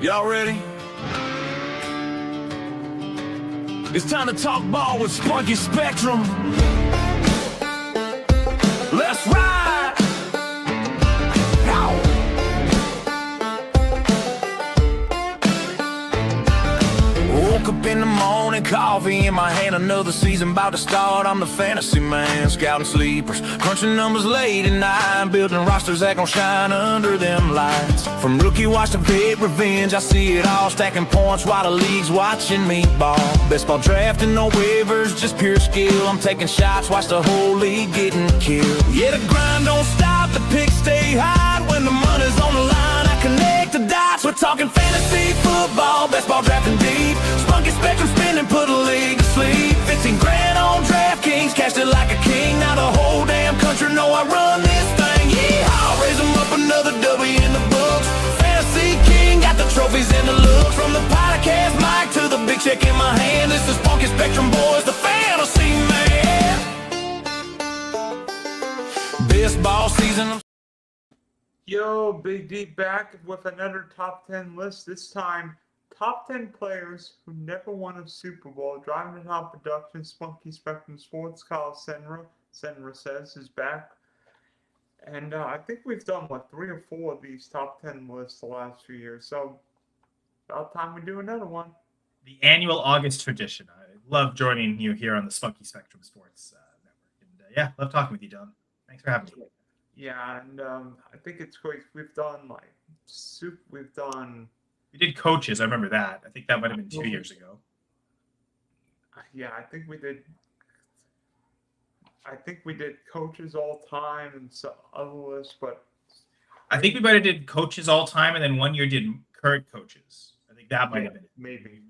Y'all ready? It's time to talk ball with Spunky Spectrum. Let's ride! Ow. Woke up in the morning, coffee in my hand, another season about to start. I'm the fantasy man, scouting sleepers, crunching numbers late at night, building rosters that gon' shine under them lights. From rookie watch to vet revenge, I see it all, stacking points while the league's watching me ball. Best ball drafting, no waivers, just pure skill. I'm taking shots, watch the whole league getting killed. Yeah, the grind don't stop, the picks stay high. When the money's on the line, I connect the dots. We're talking fantasy football, best ball drafting deep. Spunky Spectrum spinning, put a league to sleep. 15 grand on DraftKings, cashed it like a king. Now the whole damn country know I run this thing. Yeehaw, raise them up, another W in the books. Fantasy king, got the trophies and the looks. From the podcast mic to the big check in my hand, this is Spunky Spectrum boys, the fantasy man. Best ball season. Yo, Big D back with another top 10 list. This time, top 10 players who never won a Super Bowl. Driving the top production, Spunky Spectrum Sports, Kyle Senra. Senra says is back. And I think we've done, 3 or 4 of these top 10 lists the last few years. So, about time we do another one. The annual August tradition. I love joining you here on the Spunky Spectrum Sports Network. And yeah, love talking with you, Dylan. Thanks for having me. Yeah, and I think it's great. We've done, We did coaches. I remember that. I think that might have been 2 years ago. Yeah, I think we did coaches all time and some other lists, but I think we might have did coaches all time, and then 1 year did current coaches. I think that might have been it. Maybe.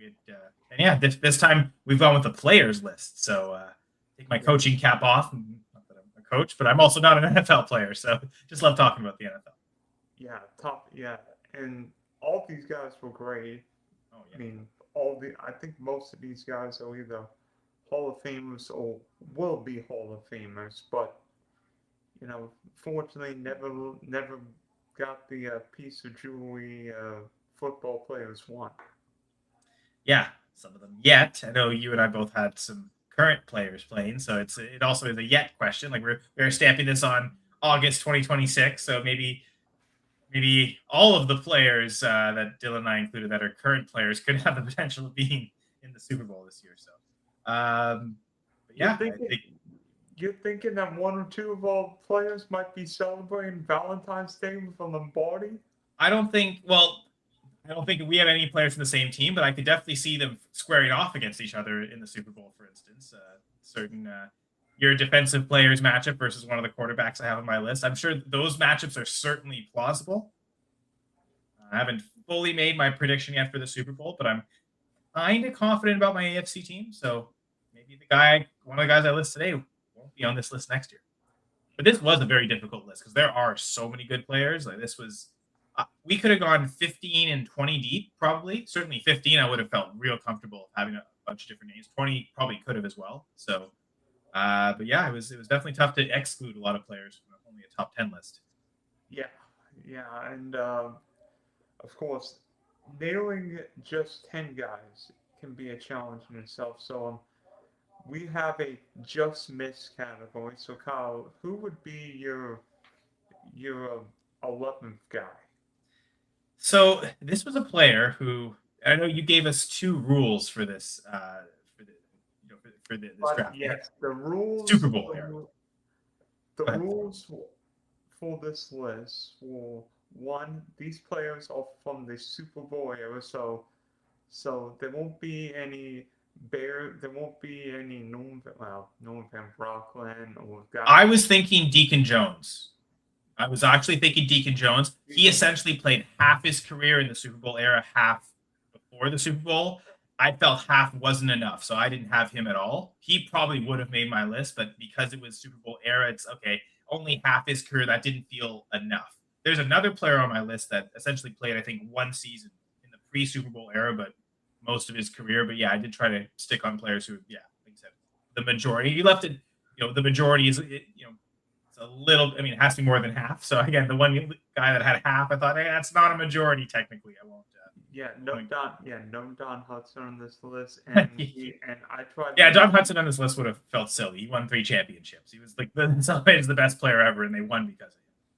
And yeah, this time we've gone with the players list. So take my coaching cap off. Not that I'm a coach, but I'm also not an NFL player. So just love talking about the NFL. Yeah, and all these guys were great. Oh yeah. I mean, I think most of these guys are either Hall of Famers or will be Hall of Famers, but fortunately, never got the piece of jewelry football players want. Yeah, some of them yet. I know you and I both had some current players playing, so it also is a yet question. Like we're stamping this on August 2026, so maybe all of the players that Dylan and I included that are current players could have the potential of being in the Super Bowl this year. So, but yeah, you're thinking that 1 or 2 of our players might be celebrating Valentine's Day with a Lombardi? I don't think we have any players from the same team, but I could definitely see them squaring off against each other in the Super Bowl, for instance. Your defensive players matchup versus one of the quarterbacks I have on my list. I'm sure those matchups are certainly plausible. I haven't fully made my prediction yet for the Super Bowl, but I'm kind of confident about my AFC team. So maybe one of the guys I list today won't be on this list next year. But this was a very difficult list because there are so many good players. Like this was, we could have gone 15 and 20 deep, probably. Certainly 15, I would have felt real comfortable having a bunch of different names. 20 probably could have as well. So. But yeah, it was definitely tough to exclude a lot of players from only a top 10 list. Yeah, and of course, nailing just 10 guys can be a challenge in itself. So we have a just miss category. So Kyle, who would be your 11th guy? So this was a player who I know you gave us 2 rules for this. For this draft. Yes, the rules. Super Bowl era. The rules for this list were 1, these players are from the Super Bowl era, so there won't be any Norman Van Brocklin or guys. I was thinking Deacon Jones. I was actually thinking Deacon Jones. He essentially played half his career in the Super Bowl era, half before the Super Bowl. I felt half wasn't enough, so I didn't have him at all. He probably would have made my list, but because it was Super Bowl era, it's okay. Only half his career, that didn't feel enough. There's another player on my list that essentially played, I think, 1 season in the pre-Super Bowl era, but most of his career. But yeah, I did try to stick on players who, like you said, the majority. You left it, the majority is, it's a little, it has to be more than half. So again, the one guy that had half, I thought, hey, that's not a majority technically. I won't No Don Hudson on this list, and I tried. Yeah, Don Hudson on this list would have felt silly. He won 3 championships. He was like celebrated as the best player ever, and they won because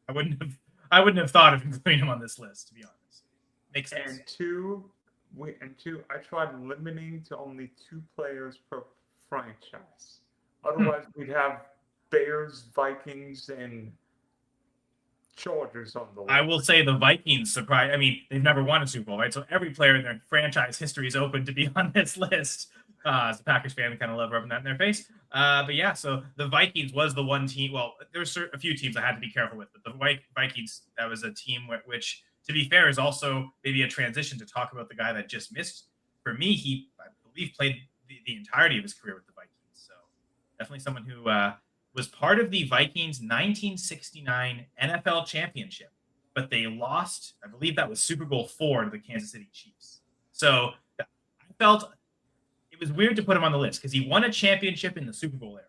of him. I wouldn't have thought of including him on this list, to be honest. Makes sense. I tried limiting to only 2 players per franchise. Otherwise, we'd have Bears, Vikings, and Chargers on the list. I will say the Vikings surprise. I mean, they've never won a Super Bowl, right? So every player in their franchise history is open to be on this list. As a Packers fan, we kind of love rubbing that in their face. But yeah, so the Vikings was the one team. Well, there's a few teams I had to be careful with, but the Vikings, that was a team which, to be fair, is also maybe a transition to talk about the guy that just missed. For me, I believe, played the entirety of his career with the Vikings. So definitely someone who was part of the Vikings' 1969 NFL championship, but they lost, I believe that was Super Bowl 4 to the Kansas City Chiefs. So I felt it was weird to put him on the list because he won a championship in the Super Bowl era.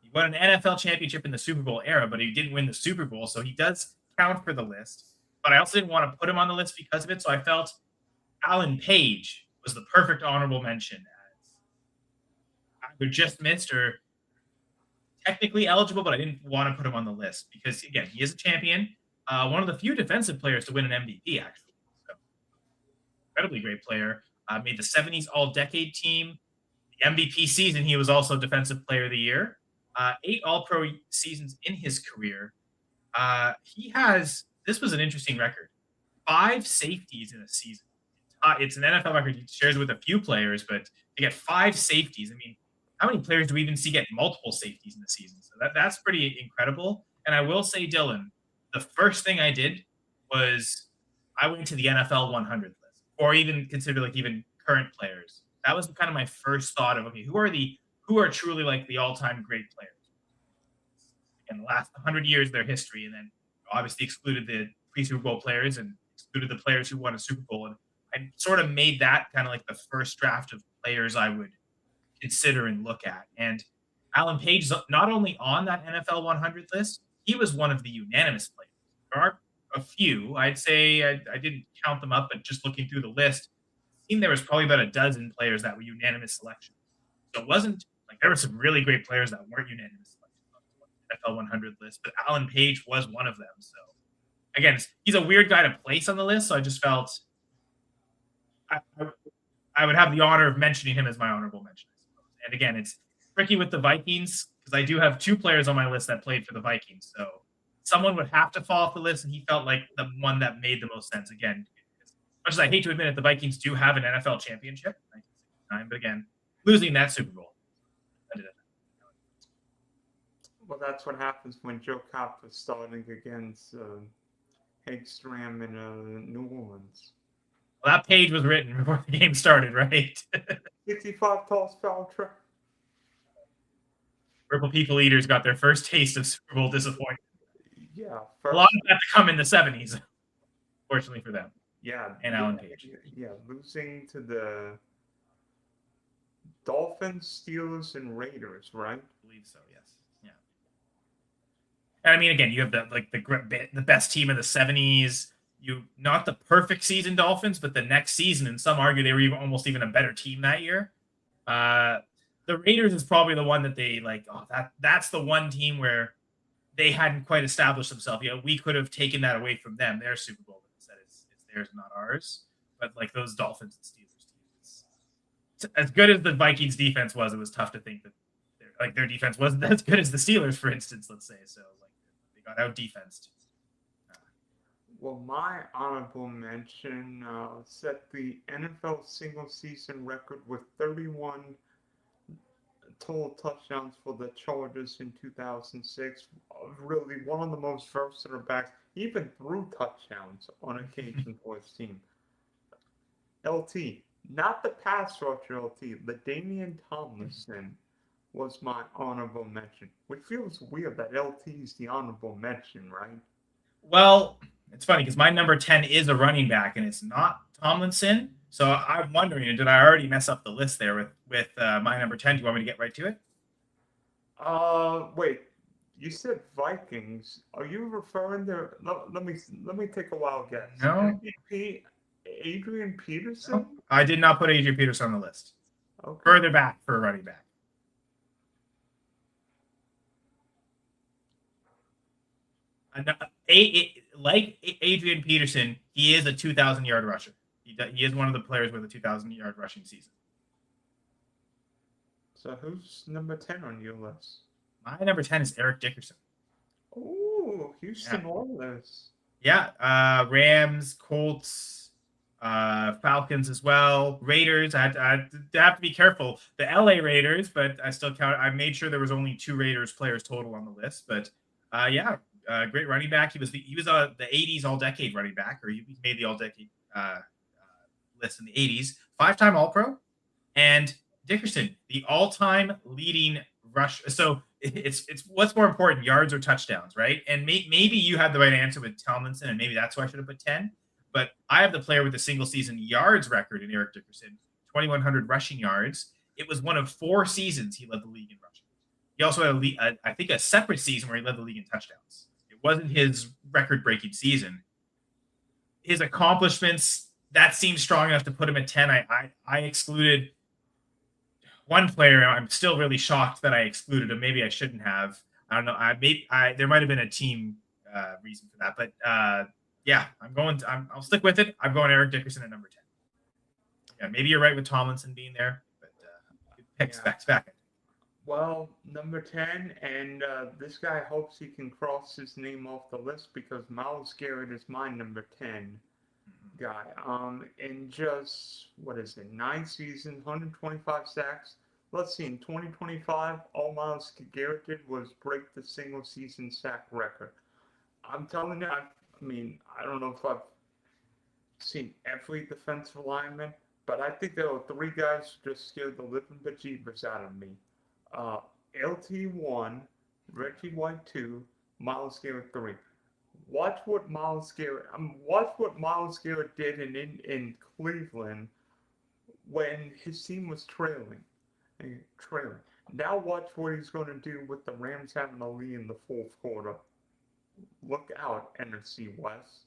He won an NFL championship in the Super Bowl era, but he didn't win the Super Bowl, so he does count for the list. But I also didn't want to put him on the list because of it, so I felt Alan Page was the perfect honorable mention as either just missed or technically eligible, but I didn't want to put him on the list because, again, he is a champion. One of the few defensive players to win an MVP, actually. So, incredibly great player. Made the 70s All-Decade team. The MVP season, he was also Defensive Player of the Year. 8 All-Pro seasons in his career. This was an interesting record. 5 safeties in a season. It's an NFL record he shares with a few players, but to get 5 safeties, I mean, how many players do we even see get multiple safeties in the season? So that's pretty incredible. And I will say, Dylan, the first thing I did was I went to the NFL 100 list, or even consider even current players. That was kind of my first thought of, okay, who are truly like the all-time great players in the last 100 years of their history, and then obviously excluded the pre-Super Bowl players and excluded the players who won a Super Bowl. And I sort of made that kind of like the first draft of players I would consider and look at. And Alan Page is not only on that NFL 100 list, he was one of the unanimous players. There are a few. I'd say I didn't count them up, but just looking through the list, it seemed there was probably about a dozen players that were unanimous selection. So it wasn't like there were some really great players that weren't unanimous selection on the NFL 100 list, but Alan Page was one of them. So again, he's a weird guy to place on the list, so I just felt I would have the honor of mentioning him as my honorable mention. And again, it's tricky with the Vikings because I do have 2 players on my list that played for the Vikings. So someone would have to fall off the list, and he felt like the one that made the most sense. Again, as much as I hate to admit it, the Vikings do have an NFL championship, 1969, but again, losing that Super Bowl. Well, that's what happens when Joe Kopp was starting against Hagstrom in New Orleans. Well, that page was written before the game started, right? 55 toss foul trap. Purple People Eaters got their first taste of Super Bowl disappointment. Yeah. A lot of that to come in the 70s, fortunately for them. Yeah. And Alan Page. Yeah, losing to the Dolphins, Steelers, and Raiders, right? I believe so, yes. Yeah. And I mean, again, you have the best team of the 70s. Not the perfect season Dolphins, but the next season, and some argue they were almost even a better team that year. The Raiders is probably the one that they that's the one team where they hadn't quite established themselves. We could have taken that away from them, their Super Bowl, but instead it's theirs, not ours. But like those Dolphins and Steelers teams, as good as the Vikings defense was, it was tough to think that their defense wasn't as good as the Steelers, for instance, let's say. So they got out defensed. Well, my honorable mention set the NFL single-season record with 31 total touchdowns for the Chargers in 2006. Really one of the most versatile backs. He even threw touchdowns on occasion for his team. LT, not the pass rusher LT, the Damian Tomlinson was my honorable mention, which feels weird that LT is the honorable mention, right? Well, it's funny because my number 10 is a running back, and it's not Tomlinson. So I'm wondering, did I already mess up the list there with my number 10? Do you want me to get right to it? Wait. You said Vikings. Are you referring to? Let me take a wild guess. No. MVP Adrian No, Peterson? I did not put Adrian Peterson on the list. Okay. Further back for a running back. Like Adrian Peterson, he is a 2,000-yard rusher. He is one of the players with a 2,000-yard rushing season. So who's number 10 on your list? My number 10 is Eric Dickerson. Oh, Houston Oilers. Yeah, Rams, Colts, Falcons as well, Raiders. I have to be careful. The LA Raiders, but I still count. I made sure there was only 2 Raiders players total on the list. But great running back. He was the '80s All Decade running back, or he made the All Decade list in the '80s. 5-time All Pro, and Dickerson, the all-time leading rush. So it's what's more important, yards or touchdowns, right? And maybe you had the right answer with Tomlinson, and maybe that's why I should have put 10. But I have the player with the single season yards record in Eric Dickerson, 2,100 rushing yards. It was one of 4 seasons he led the league in rushing. He also had I think a separate season where he led the league in touchdowns. It wasn't his record-breaking season. His accomplishments, that seems strong enough to put him at 10. I excluded one player. I'm still really shocked that I excluded him. Maybe I shouldn't have. I don't know. There might have been a team reason for that, but yeah, I'll stick with it. I'm going Eric Dickerson at number 10. Yeah, maybe you're right with Tomlinson being there, but picks back. Well, number 10, and this guy hopes he can cross his name off the list because Myles Garrett is my number 10 guy. In just, 9 seasons, 125 sacks. Let's see, in 2025, all Myles Garrett did was break the single season sack record. I'm telling you, I don't know if I've seen every defensive lineman, but I think there were 3 guys who just scared the living bejeebers out of me. LT 1, Reggie White 2, Myles Garrett 3. Watch what Myles Garrett did in Cleveland when his team was trailing. Now watch what he's going to do with the Rams having a lead in the 4th quarter. Look out, NFC West.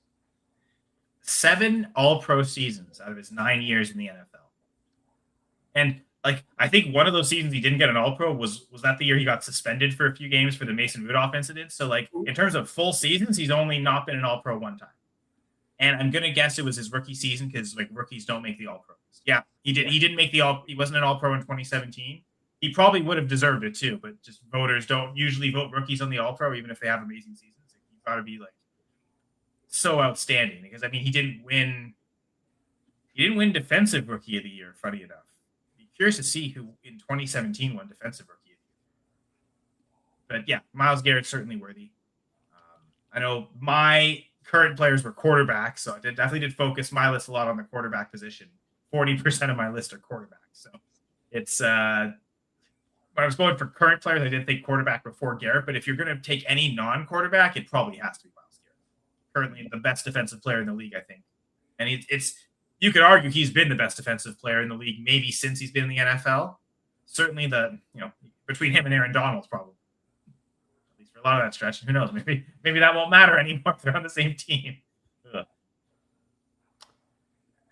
7 All-Pro seasons out of his 9 years in the NFL. And I think one of those seasons he didn't get an All-Pro was that the year he got suspended for a few games for the Mason Rudolph incident. So in terms of full seasons, he's only not been an All-Pro one time. And I'm gonna guess it was his rookie season because rookies don't make the All-Pro. Yeah, he did. He didn't make he wasn't an All-Pro in 2017. He probably would have deserved it too, but just voters don't usually vote rookies on the All-Pro, even if they have amazing seasons. You've got to be so outstanding because he didn't win. He didn't win Defensive Rookie of the Year. Funny enough. Curious to see who in 2017 won Defensive Rookie of the Year. But yeah, Myles Garrett's certainly worthy. I know my current players were quarterbacks, so I definitely did focus my list a lot on the quarterback position. 40% of my list are quarterbacks. So it's when I was going for current players, I did think quarterback before Garrett. But if you're going to take any non-quarterback, it probably has to be Myles Garrett. Currently the best defensive player in the league, I think. And it's you could argue he's been the best defensive player in the league maybe since he's been in the NFL. Certainly between him and Aaron Donald, probably. At least for a lot of that stretch. Who knows? Maybe that won't matter anymore if they're on the same team. Ugh.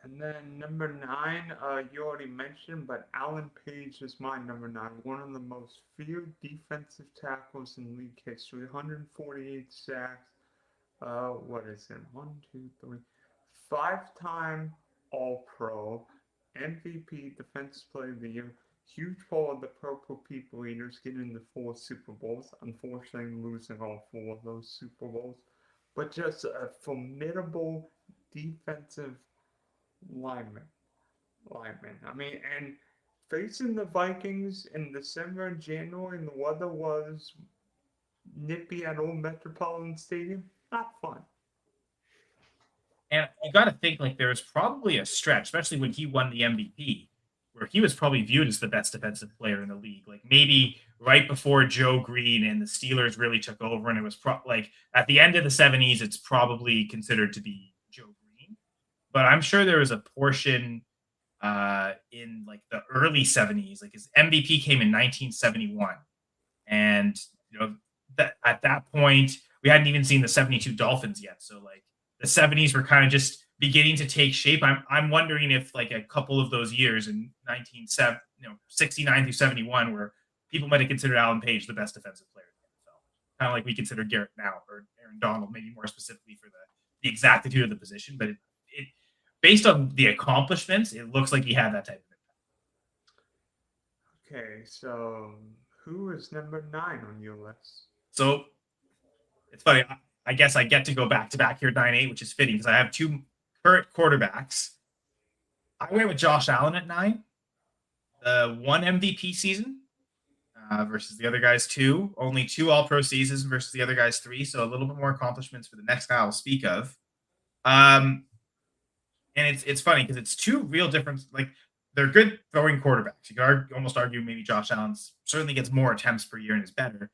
And then number 9, you already mentioned, but Alan Page is my number 9. One of the most feared defensive tackles in league history. 148 sacks. 5-time All-Pro, MVP, Defensive Player of the Year, huge part of the Purple People Eaters, getting the 4 Super Bowls, unfortunately losing all 4 of those Super Bowls, but just a formidable defensive lineman. And facing the Vikings in December and January, and the weather was nippy at Old Metropolitan Stadium, not fun. And you got to think there was probably a stretch, especially when he won the MVP, where he was probably viewed as the best defensive player in the league. Maybe right before Joe Green and the Steelers really took over, and it was at the end of the 70s, it's probably considered to be Joe Green. But I'm sure there was a portion in the early 70s, his MVP came in 1971, and at that point we hadn't even seen the 72 Dolphins yet, so the 70s were kind of just beginning to take shape. I'm wondering if like a couple of those years in 69 through 71, where people might have considered Alan Page the best defensive player in the NFL, kind of like we consider Garrett now or Aaron Donald, maybe more specifically for the exactitude of the position. But it based on the accomplishments, it looks like he had that type of impact. Okay, so who is number 9 on your list? So it's funny. I guess I get to go back to back here at 9-8, which is fitting because I have 2 current quarterbacks. I went with Josh Allen at 9. The 1 MVP season versus the other guys 2. Only 2 All-Pro seasons versus the other guys 3. So a little bit more accomplishments for the next guy I'll speak of. And it's funny because it's 2 real different. Like they're good throwing quarterbacks. You could almost argue maybe Josh Allen certainly gets more attempts per year and is better,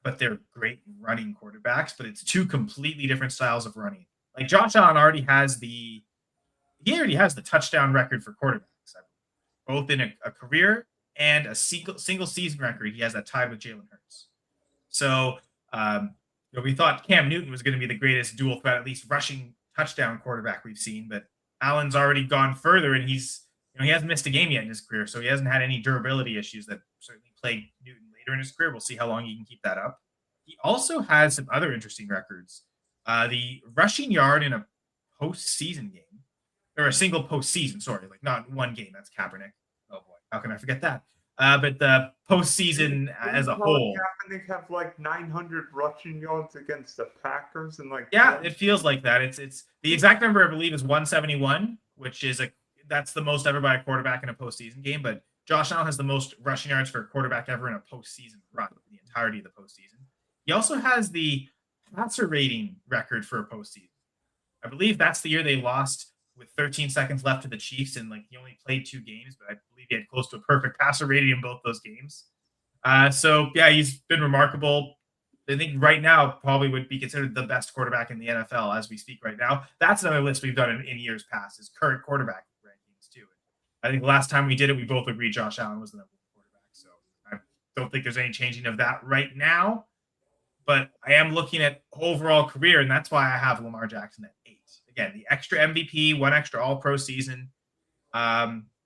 but they're great running quarterbacks. But it's 2 completely different styles of running. Like Josh Allen already has the touchdown record for quarterbacks, both in a career and a single season record. He has that tied with Jalen Hurts. So we thought Cam Newton was going to be the greatest dual threat, at least rushing touchdown quarterback we've seen, but Allen's already gone further, and he hasn't missed a game yet in his career, so he hasn't had any durability issues that certainly plagued Newton later in his career. We'll see how long he can keep that up. He also has some other interesting records. The rushing yard in a postseason game, or a single postseason, sorry, like not one game. That's Kaepernick. Oh boy, how can I forget that? But the postseason as a whole. Kaepernick have like 900 rushing yards against the Packers and like. Yeah, it feels like that. It's the exact number I believe is 171, which is that's the most ever by a quarterback in a postseason game. But Josh Allen has the most rushing yards for a quarterback ever in a postseason run, the entirety of the postseason. He also has the passer rating record for a postseason. I believe that's the year they lost with 13 seconds left to the Chiefs, and like he only played 2 games, but I believe he had close to a perfect passer rating in both those games. So yeah, he's been remarkable. I think right now probably would be considered the best quarterback in the NFL as we speak right now. That's another list we've done in years past, is current quarterback rankings too. I think the last time we did it, we both agreed Josh Allen was the number 1 quarterback. So I don't think there's any changing of that right now. But I am looking at overall career, and that's why I have Lamar Jackson at 8. Again, the extra MVP, 1 extra All-Pro season.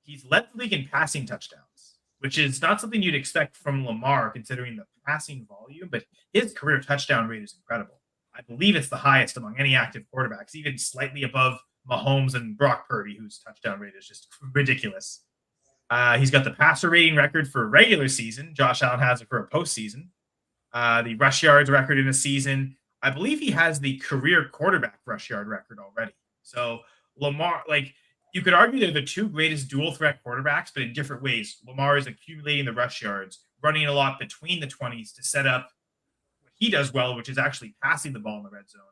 He's led the league in passing touchdowns, which is not something you'd expect from Lamar considering the passing volume, but his career touchdown rate is incredible. I believe it's the highest among any active quarterbacks, even slightly above Mahomes and Brock Purdy, whose touchdown rate is just ridiculous. He's got the passer rating record for a regular season. Josh Allen has it for a postseason. The rush yards record in a season. I believe he has the career quarterback rush yard record already. So Lamar, like you could argue they're the 2 greatest dual threat quarterbacks, but in different ways. Lamar is accumulating the rush yards, running a lot between the 20s to set up what he does well, which is actually passing the ball in the red zone.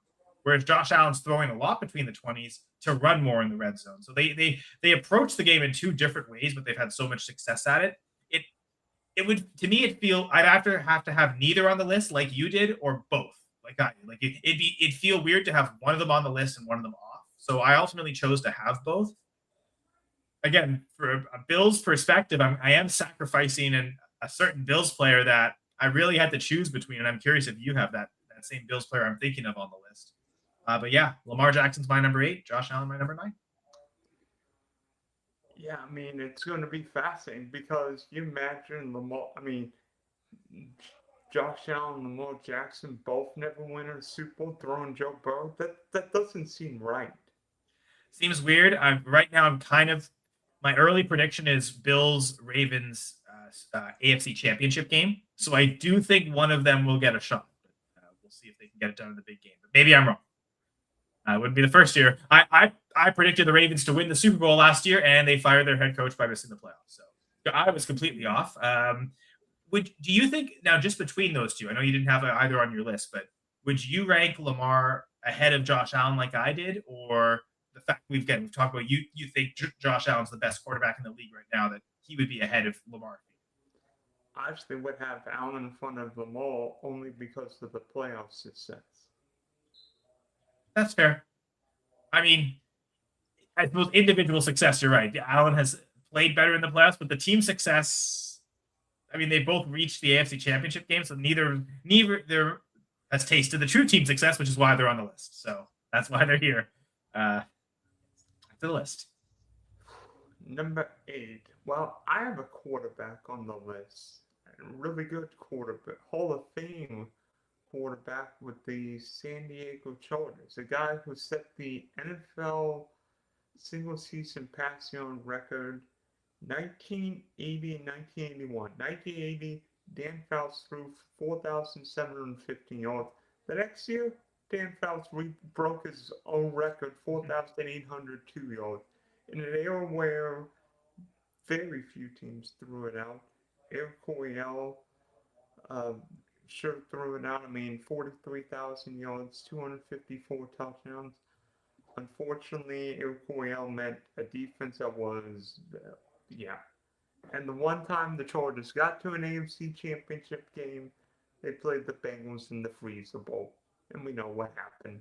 Whereas Josh Allen's throwing a lot between the 20s to run more in the red zone. So they approach the game in 2 different ways, but they've had so much success at it. It would, to me, I'd have to have neither on the list like you did, or both like I did. Like it'd feel weird to have one of them on the list and one of them off. So I ultimately chose to have both. Again, for a Bills perspective, I am sacrificing a certain Bills player that I really had to choose between, and I'm curious if you have that same Bills player I'm thinking of on the list. But yeah, Lamar Jackson's my number 8, Josh Allen my number 9. Yeah, I mean, it's going to be fascinating because you imagine Josh Allen and Lamar Jackson both never win a Super Bowl throwing Joe Burrow. That doesn't seem right. Seems weird. Right now I'm kind of, my early prediction is Bills-Ravens AFC Championship game. So I do think one of them will get a shot. We'll see if they can get it done in the big game. But maybe I'm wrong. It wouldn't be the first year. I predicted the Ravens to win the Super Bowl last year, and they fired their head coach by missing the playoffs. So I was completely off. Do you think, now just between those 2, I know you didn't have either on your list, but would you rank Lamar ahead of Josh Allen like I did, or the fact we've talked about you think Josh Allen's the best quarterback in the league right now, that he would be ahead of Lamar? I actually would have Allen in front of Lamar only because of the playoff success. That's fair. I mean, I suppose individual success, you're right. Allen has played better in the playoffs, but the team success, I mean, they both reached the AFC Championship game, so neither has tasted the true team success, which is why they're on the list. So that's why they're here. to the list. Number 8. Well, I have a quarterback on the list. A really good quarterback. Hall of Fame quarterback with the San Diego Chargers. A guy who set the NFL single season passing record 1980 and 1981. 1980, Dan Fouts threw 4,715 yards. The next year, Dan Fouts broke his own record, 4,802 yards. In an era where very few teams threw it out, Air Coryell sure threw it out. I mean, 43,000 yards, 254 touchdowns. Unfortunately, Air Coryell met a defense that was, yeah. And the one time the Chargers got to an AFC Championship game, they played the Bengals in the Freezer Bowl. And we know what happened.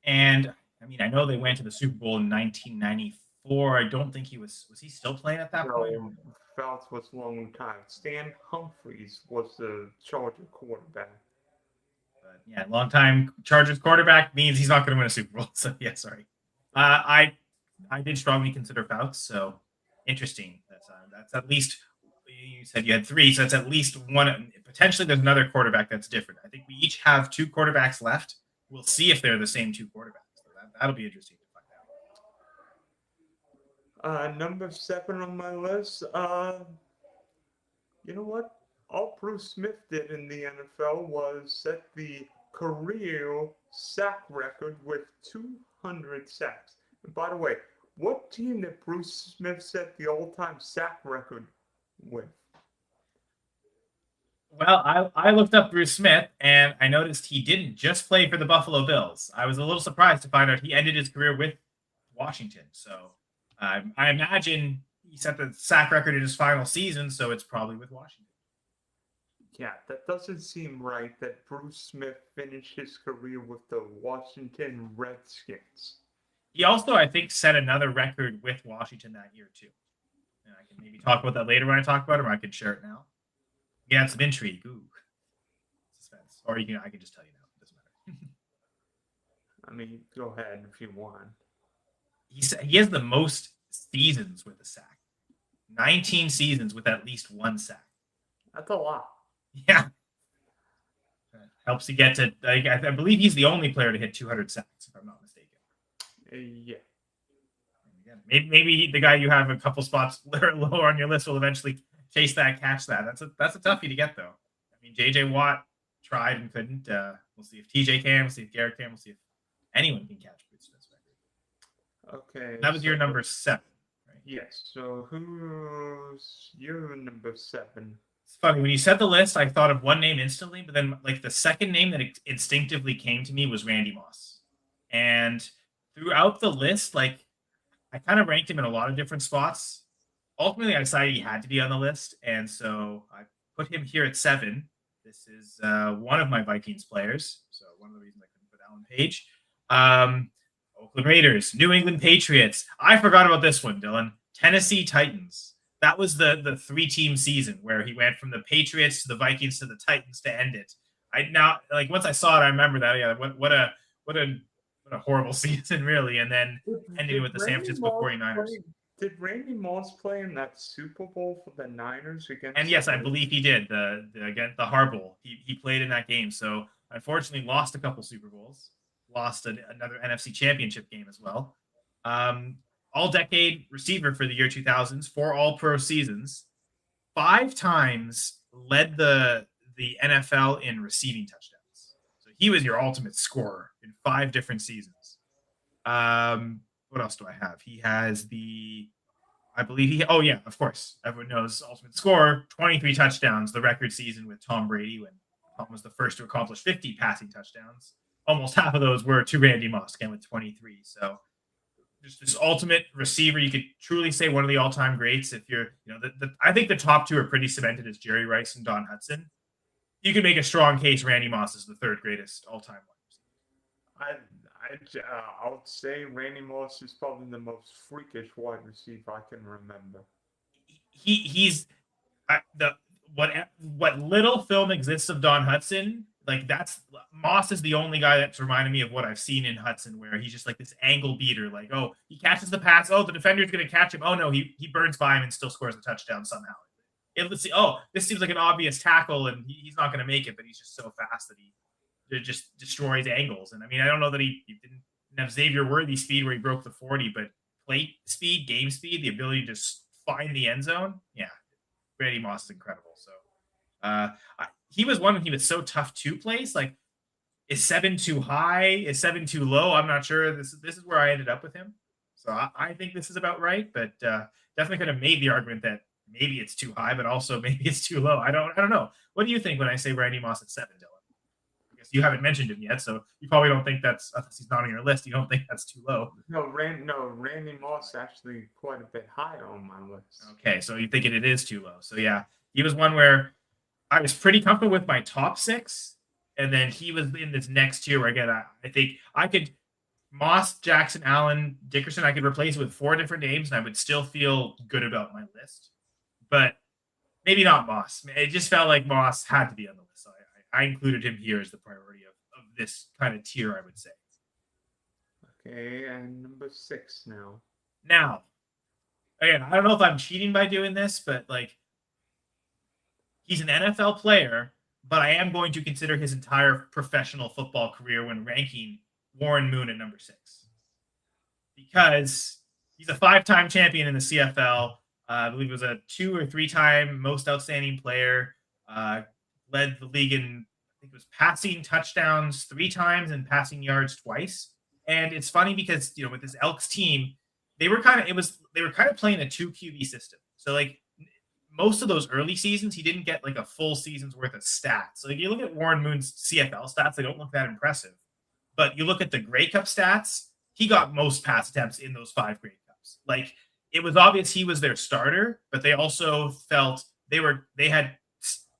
And I mean, I know they went to the Super Bowl in 1994. I don't think was he still playing at that point? Fouts was long retired. Stan Humphries was the Charger quarterback. But yeah, long time Chargers quarterback means he's not going to win a Super Bowl. So yeah, sorry. I did strongly consider Fouts. So interesting. That's at least, you said you had 3, so that's at least one. Potentially, there's another quarterback that's different. I think we each have 2 quarterbacks left. We'll see if they're the same 2 quarterbacks. So that'll be interesting to find out. Number 7 on my list. You know what? All Bruce Smith did in the NFL was set the career sack record with 200 sacks. And by the way, what team did Bruce Smith set the all-time sack record with? Well, I looked up Bruce Smith, and I noticed he didn't just play for the Buffalo Bills. I was a little surprised to find out he ended his career with Washington. So I imagine he set the sack record in his final season, so it's probably with Washington. Yeah, that doesn't seem right that Bruce Smith finished his career with the Washington Redskins. He also, I think, set another record with Washington that year, too. And I can maybe talk about that later when I talk about it, or I can share it now. Yeah, it's some intrigue. Ooh. Suspense. Or I can just tell you now. It doesn't matter. I mean, go ahead if you want. He has the most seasons with a sack. 19 seasons with at least 1 sack. That's a lot. Yeah. Helps you get to, I believe he's the only player to hit 200 sacks, if I'm not mistaken. Yeah. Maybe the guy you have a couple spots lower on your list will eventually chase that, catch that. That's a toughie to get, though. I mean, J.J. Watt tried and couldn't. We'll see if TJ can. We'll see if Garrett can. We'll see if anyone can catch Bruce Smith's record. Okay. That was your number 7, right? Yes. So who's your number 7? It's funny, when you said the list, I thought of one name instantly, but then like the second name that instinctively came to me was Randy Moss. And throughout the list, like I kind of ranked him in a lot of different spots. Ultimately, I decided he had to be on the list, and so I put him here at 7. This is one of my Vikings players, so one of the reasons I couldn't put Alan Page. Oakland Raiders, New England Patriots. I forgot about this one, Dylan. Tennessee Titans. That was the 3-team season where he went from the Patriots to the Vikings to the Titans to end it. Once I saw it, I remember that. Yeah, what a horrible season, really. And then ending with the San Francisco 49ers. Did Randy Moss play in that Super Bowl for the Niners against? And yes, I believe he did. The Harbaugh. He played in that game. So unfortunately, lost a couple Super Bowls. Lost another NFC Championship game as well. All-decade receiver for the year 2000s, 4 All-Pro seasons, 5 times led the NFL in receiving touchdowns. So he was your ultimate scorer in 5 different seasons. What else do I have? He has of course, everyone knows ultimate scorer, 23 touchdowns, the record season with Tom Brady when Tom was the first to accomplish 50 passing touchdowns. Almost half of those were to Randy Moss, again with 23. So just this ultimate receiver, you could truly say one of the all-time greats. If you're, I think the top 2 are pretty cemented as Jerry Rice and Don Hudson. You can make a strong case Randy Moss is the 3rd greatest all-time wide receiver. I would say Randy Moss is probably the most freakish wide receiver I can remember. He's what little film exists of Don Hudson, like that's Moss is the only guy that's reminded me of what I've seen in Hudson, where he's just like this angle beater. Like, oh, he catches the pass. Oh, the defender's going to catch him. Oh no, he burns by him and still scores a touchdown somehow. Let's see. Oh, this seems like an obvious tackle, and he's not going to make it, but he's just so fast that he just destroys angles. And I mean, I don't know that he didn't have Xavier Worthy speed where he broke the 40, but plate speed, game speed, the ability to just find the end zone. Yeah, Randy Moss is incredible. So he was one when he was so tough to place. Like, is 7 too high? Is 7 too low? I'm not sure. This is where I ended up with him. So I think this is about right, but definitely could have made the argument that maybe it's too high, but also maybe it's too low. I don't know. What do you think when I say Randy Moss at 7, Dylan? I guess you haven't mentioned him yet, so you probably don't think that's, unless he's not on your list, you don't think that's too low. No, Randy Moss actually quite a bit higher on my list. Okay, so you're thinking it is too low. So yeah, he was one where I was pretty comfortable with my top 6, and then he was in this next tier where, again, I think I could Moss, Jackson, Allen, Dickerson, I could replace it with 4 different names, and I would still feel good about my list. But maybe not Moss. It just felt like Moss had to be on the list. So I included him here as the priority of this kind of tier, I would say. Okay, and number 6 now. Now, again, I don't know if I'm cheating by doing this, but like, he's an NFL player, but I am going to consider his entire professional football career when ranking Warren Moon at number 6. Because he's a 5-time champion in the CFL. I believe it was a 2 or 3-time most outstanding player. Led the league in, I think it was passing touchdowns 3 times and passing yards twice. And it's funny because, you know, with this Elks team, they were kind of playing a 2 QB system. So like most of those early seasons, he didn't get like a full season's worth of stats. So if you look at Warren Moon's CFL stats, they don't look that impressive. But you look at the Grey Cup stats, he got most pass attempts in those 5 Grey Cups. Like, it was obvious he was their starter, but they also felt they had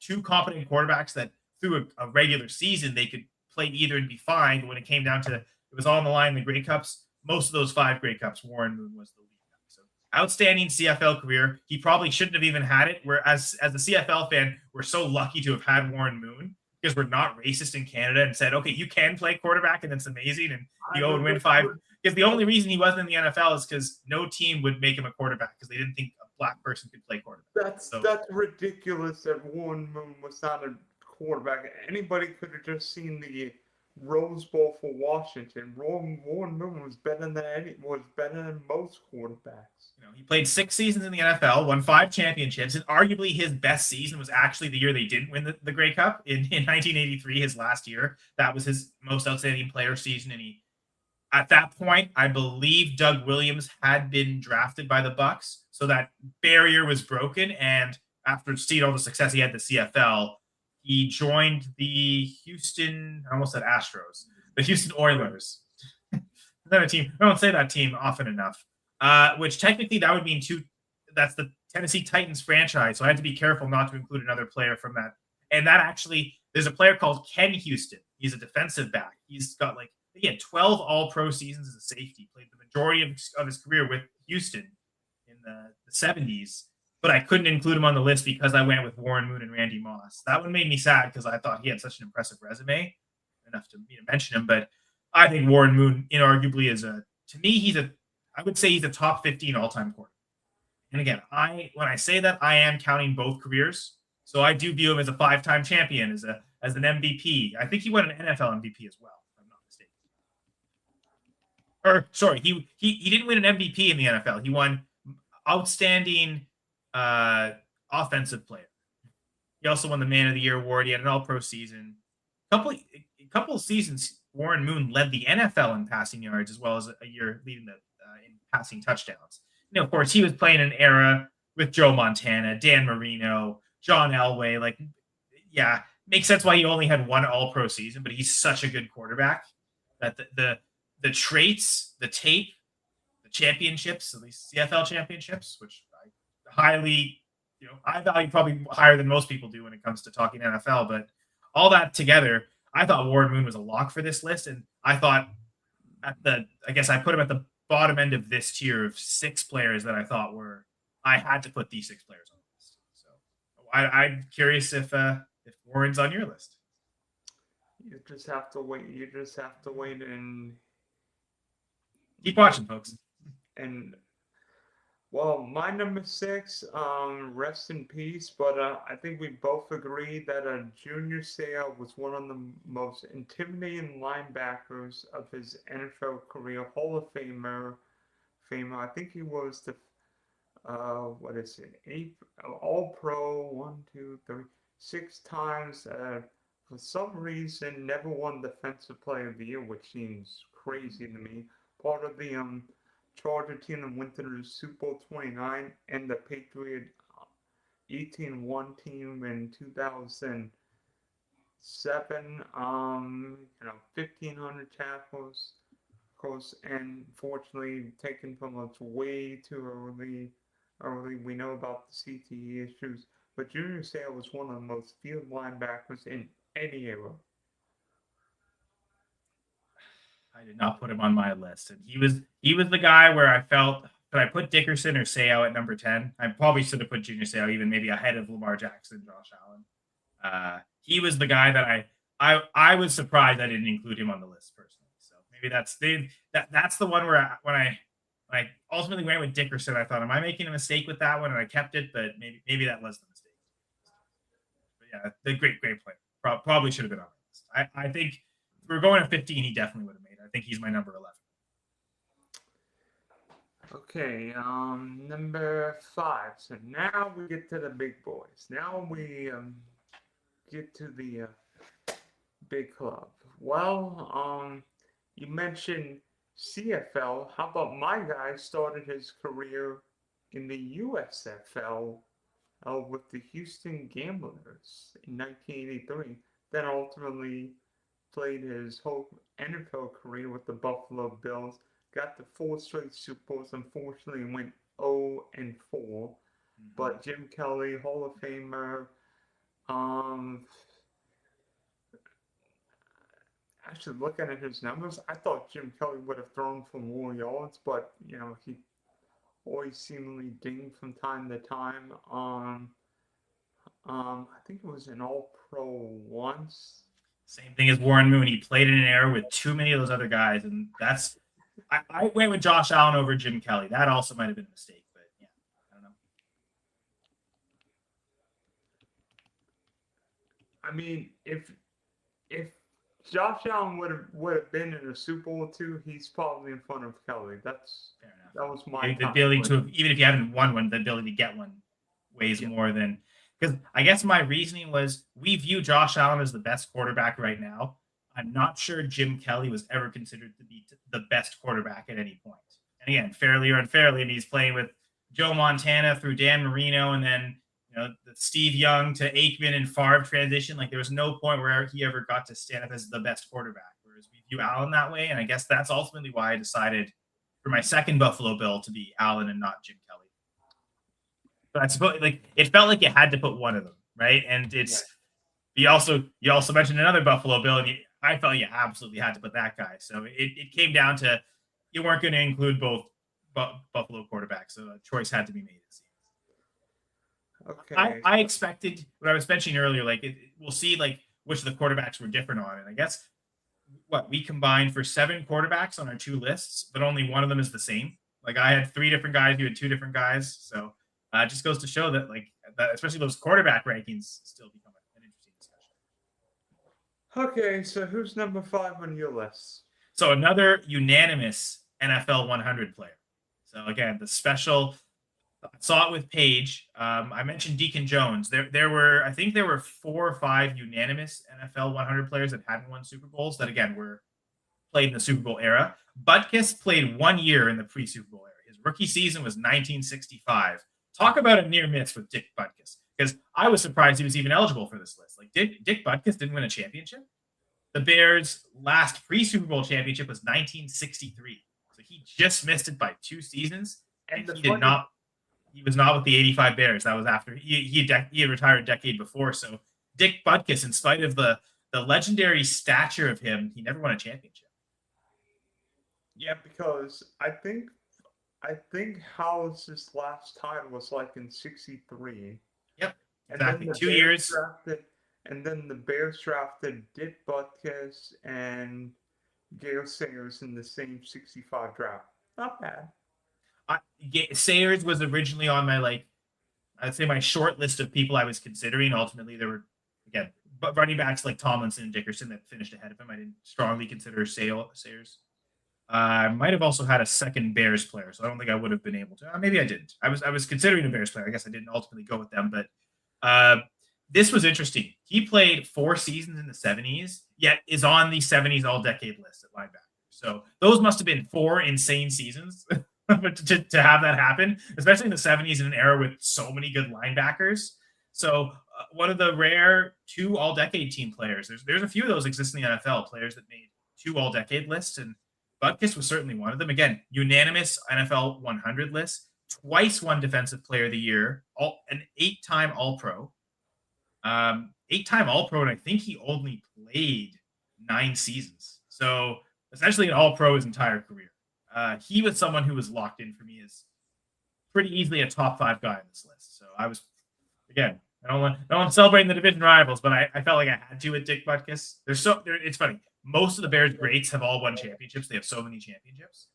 2 competent quarterbacks that through a regular season they could play either and be fine. But when it came down to it was all on the line in the Grey Cups, most of those 5 Grey Cups, Warren Moon was the lead. So outstanding CFL career. He probably shouldn't have even had it. Whereas as a CFL fan, we're so lucky to have had Warren Moon because we're not racist in Canada and said, okay, you can play quarterback and it's amazing and you go and win 5. Because the only reason he wasn't in the NFL is because no team would make him a quarterback because they didn't think a black person could play quarterback. That's ridiculous that Warren Moon was not a quarterback. Anybody could have just seen the Rose Bowl for Washington. Warren Moon was better than most quarterbacks. You know, he played 6 seasons in the NFL, won 5 championships, and arguably his best season was actually the year they didn't win the Grey Cup in 1983, his last year. That was his most outstanding player season, and at that point, I believe Doug Williams had been drafted by the Bucs, so that barrier was broken. And after seeing all the success he had at the CFL, he joined the I almost said Astros, the Houston Oilers. Another team. I don't say that team often enough. Which technically that would mean that's the Tennessee Titans franchise. So I had to be careful not to include another player from that. And that actually, there's a player called Ken Houston. He's a defensive back. He's got he had 12 all-pro seasons as a safety, played the majority of his career with Houston in the 70s, but I couldn't include him on the list because I went with Warren Moon and Randy Moss. That one made me sad because I thought he had such an impressive resume, enough to mention him, but I think Warren Moon inarguably I would say he's a top 15 all-time quarterback. And again, when I say that, I am counting both careers, so I do view him as a 5-time champion, as an MVP. I think he won an NFL MVP as well. Or sorry, he didn't win an MVP in the NFL. He won outstanding offensive player. He also won the Man of the Year award. He had an All-Pro season. A couple of seasons, Warren Moon led the NFL in passing yards as well as a year leading in passing touchdowns. You know, of course, he was playing an era with Joe Montana, Dan Marino, John Elway. Like, yeah, makes sense why he only had 1 All-Pro season, but he's such a good quarterback that the traits, the tape, the championships, at least CFL championships, which I highly, I value probably higher than most people do when it comes to talking NFL. But all that together, I thought Warren Moon was a lock for this list. And I thought I guess I put him at the bottom end of this tier of 6 players that I thought I had to put these 6 players on the list. So I'm curious if Warren's on your list. You just have to wait. You just have to wait Keep watching, folks. and well, my number 6, rest in peace. But I think we both agree that Junior Seau was one of the most intimidating linebackers of his NFL career. Hall of Famer. I think he was the what is it? 8 All Pro. 1, 2, 3, 6 times. For some reason, never won Defensive Player of the Year, which seems crazy to me. Part of the Charger team that went to the Super Bowl 29 and the Patriot 18-1 team in 2007. 1,500 tackles, of course, and fortunately taken from us way too early. We know about the CTE issues, but Junior Seau was one of the most field linebackers in any era. I did not put him on my list, and he was the guy where I felt, could I put Dickerson or Seau at number 10? I probably should have put Junior Seau even maybe ahead of Lamar Jackson, Josh Allen. He was the guy that I was surprised I didn't include him on the list personally. So maybe that's the one where when I ultimately went with Dickerson, I thought, am I making a mistake with that one? And I kept it, but maybe that was the mistake. But yeah, the great player. Probably should have been on the list. I think if we were going to 15, he definitely would have made it. I think he's my number 11. Okay, number 5. So now we get to the big boys. Now we get to the big club. Well, you mentioned CFL. How about my guy started his career in the USFL with the Houston Gamblers in 1983. Then ultimately played his whole NFL career with the Buffalo Bills. Got the 4 straight Super Bowls. Unfortunately, went 0-4. But Jim Kelly, Hall of Famer. Actually, looking at his numbers, I thought Jim Kelly would have thrown for more yards, but he always seemingly dinged from time to time. I think it was an All-Pro once. Same thing as Warren Moon. He played in an era with too many of those other guys, and I went with Josh Allen over Jim Kelly. That also might have been a mistake, but yeah, I don't know. I mean, if Josh Allen would have been in a Super Bowl too, he's probably in front of Kelly. Fair enough. That was my The ability to, even if you haven't won one, the ability to get one weighs more than, because I guess my reasoning was we view Josh Allen as the best quarterback right now. I'm not sure Jim Kelly was ever considered to be the best quarterback at any point. And again, fairly or unfairly, and he's playing with Joe Montana through Dan Marino, and then the Steve Young to Aikman and Favre transition. Like there was no point where he ever got to stand up as the best quarterback. Whereas we view Allen that way, and I guess that's ultimately why I decided for my second Buffalo Bill to be Allen and not Jim Kelly. But I suppose it felt like you had to put one of them, right? And it's you also mentioned another Buffalo Bill, and I felt you absolutely had to put that guy. So it came down to you weren't going to include both Buffalo quarterbacks, so a choice had to be made. Okay. I expected what I was mentioning earlier, we'll see which of the quarterbacks were different on it. I guess we combined for 7 quarterbacks on our 2 lists, but only one of them is the same. Like I had 3 different guys, you had 2 different guys. So it just goes to show that that especially those quarterback rankings still become an interesting discussion. Okay, so who's number 5 on your list? So another unanimous NFL 100 player. So again, the special. I saw it with Paige. I mentioned Deacon Jones. I think there were 4 or 5 unanimous NFL 100 players that hadn't won Super Bowls that again were played in the Super Bowl era. Butkus played 1 year in the pre-Super Bowl era. His rookie season was 1965. Talk about a near miss with Dick Butkus, because I was surprised he was even eligible for this list. Dick Butkus didn't win a championship. The Bears' last pre-Super Bowl championship was 1963, so he just missed it by 2 seasons, and he did not. He was not with the 85 Bears. That was after he had retired a decade before. So Dick Butkus, in spite of the legendary stature of him, he never won a championship. Yeah, because I think Howell's last title was in '63. Yep, exactly. 2 years. And then the Bears drafted Dick Butkus and Gale Sayers in the same 65 draft. Not bad. Sayers was originally on my I'd say my short list of people I was considering. Ultimately, there were again running backs like Tomlinson and Dickerson that finished ahead of him. I didn't strongly consider Sayers. I might have also had a second Bears player, so I don't think I would have been able to. Maybe I didn't. I was considering a Bears player. I guess I didn't ultimately go with them, but this was interesting. He played 4 seasons in the 70s, yet is on the 70s all-decade list at linebacker. So those must have been 4 insane seasons to have that happen, especially in the 70s in an era with so many good linebackers. So one of the rare 2 all-decade team players. There's a few of those exist in the NFL, players that made 2 all-decade lists, and Butkus was certainly one of them. Again, unanimous NFL 100 list, twice won Defensive Player of the Year, an 8-time All-Pro. 8-time All-Pro, and I think he only played 9 seasons. So essentially an All-Pro his entire career. He was someone who was locked in for me as pretty easily a top 5 guy on this list. So I was, again, I don't want to celebrate the division rivals, but I felt like I had to with Dick Butkus. It's funny. Most of the Bears greats have all won championships. They have so many championships.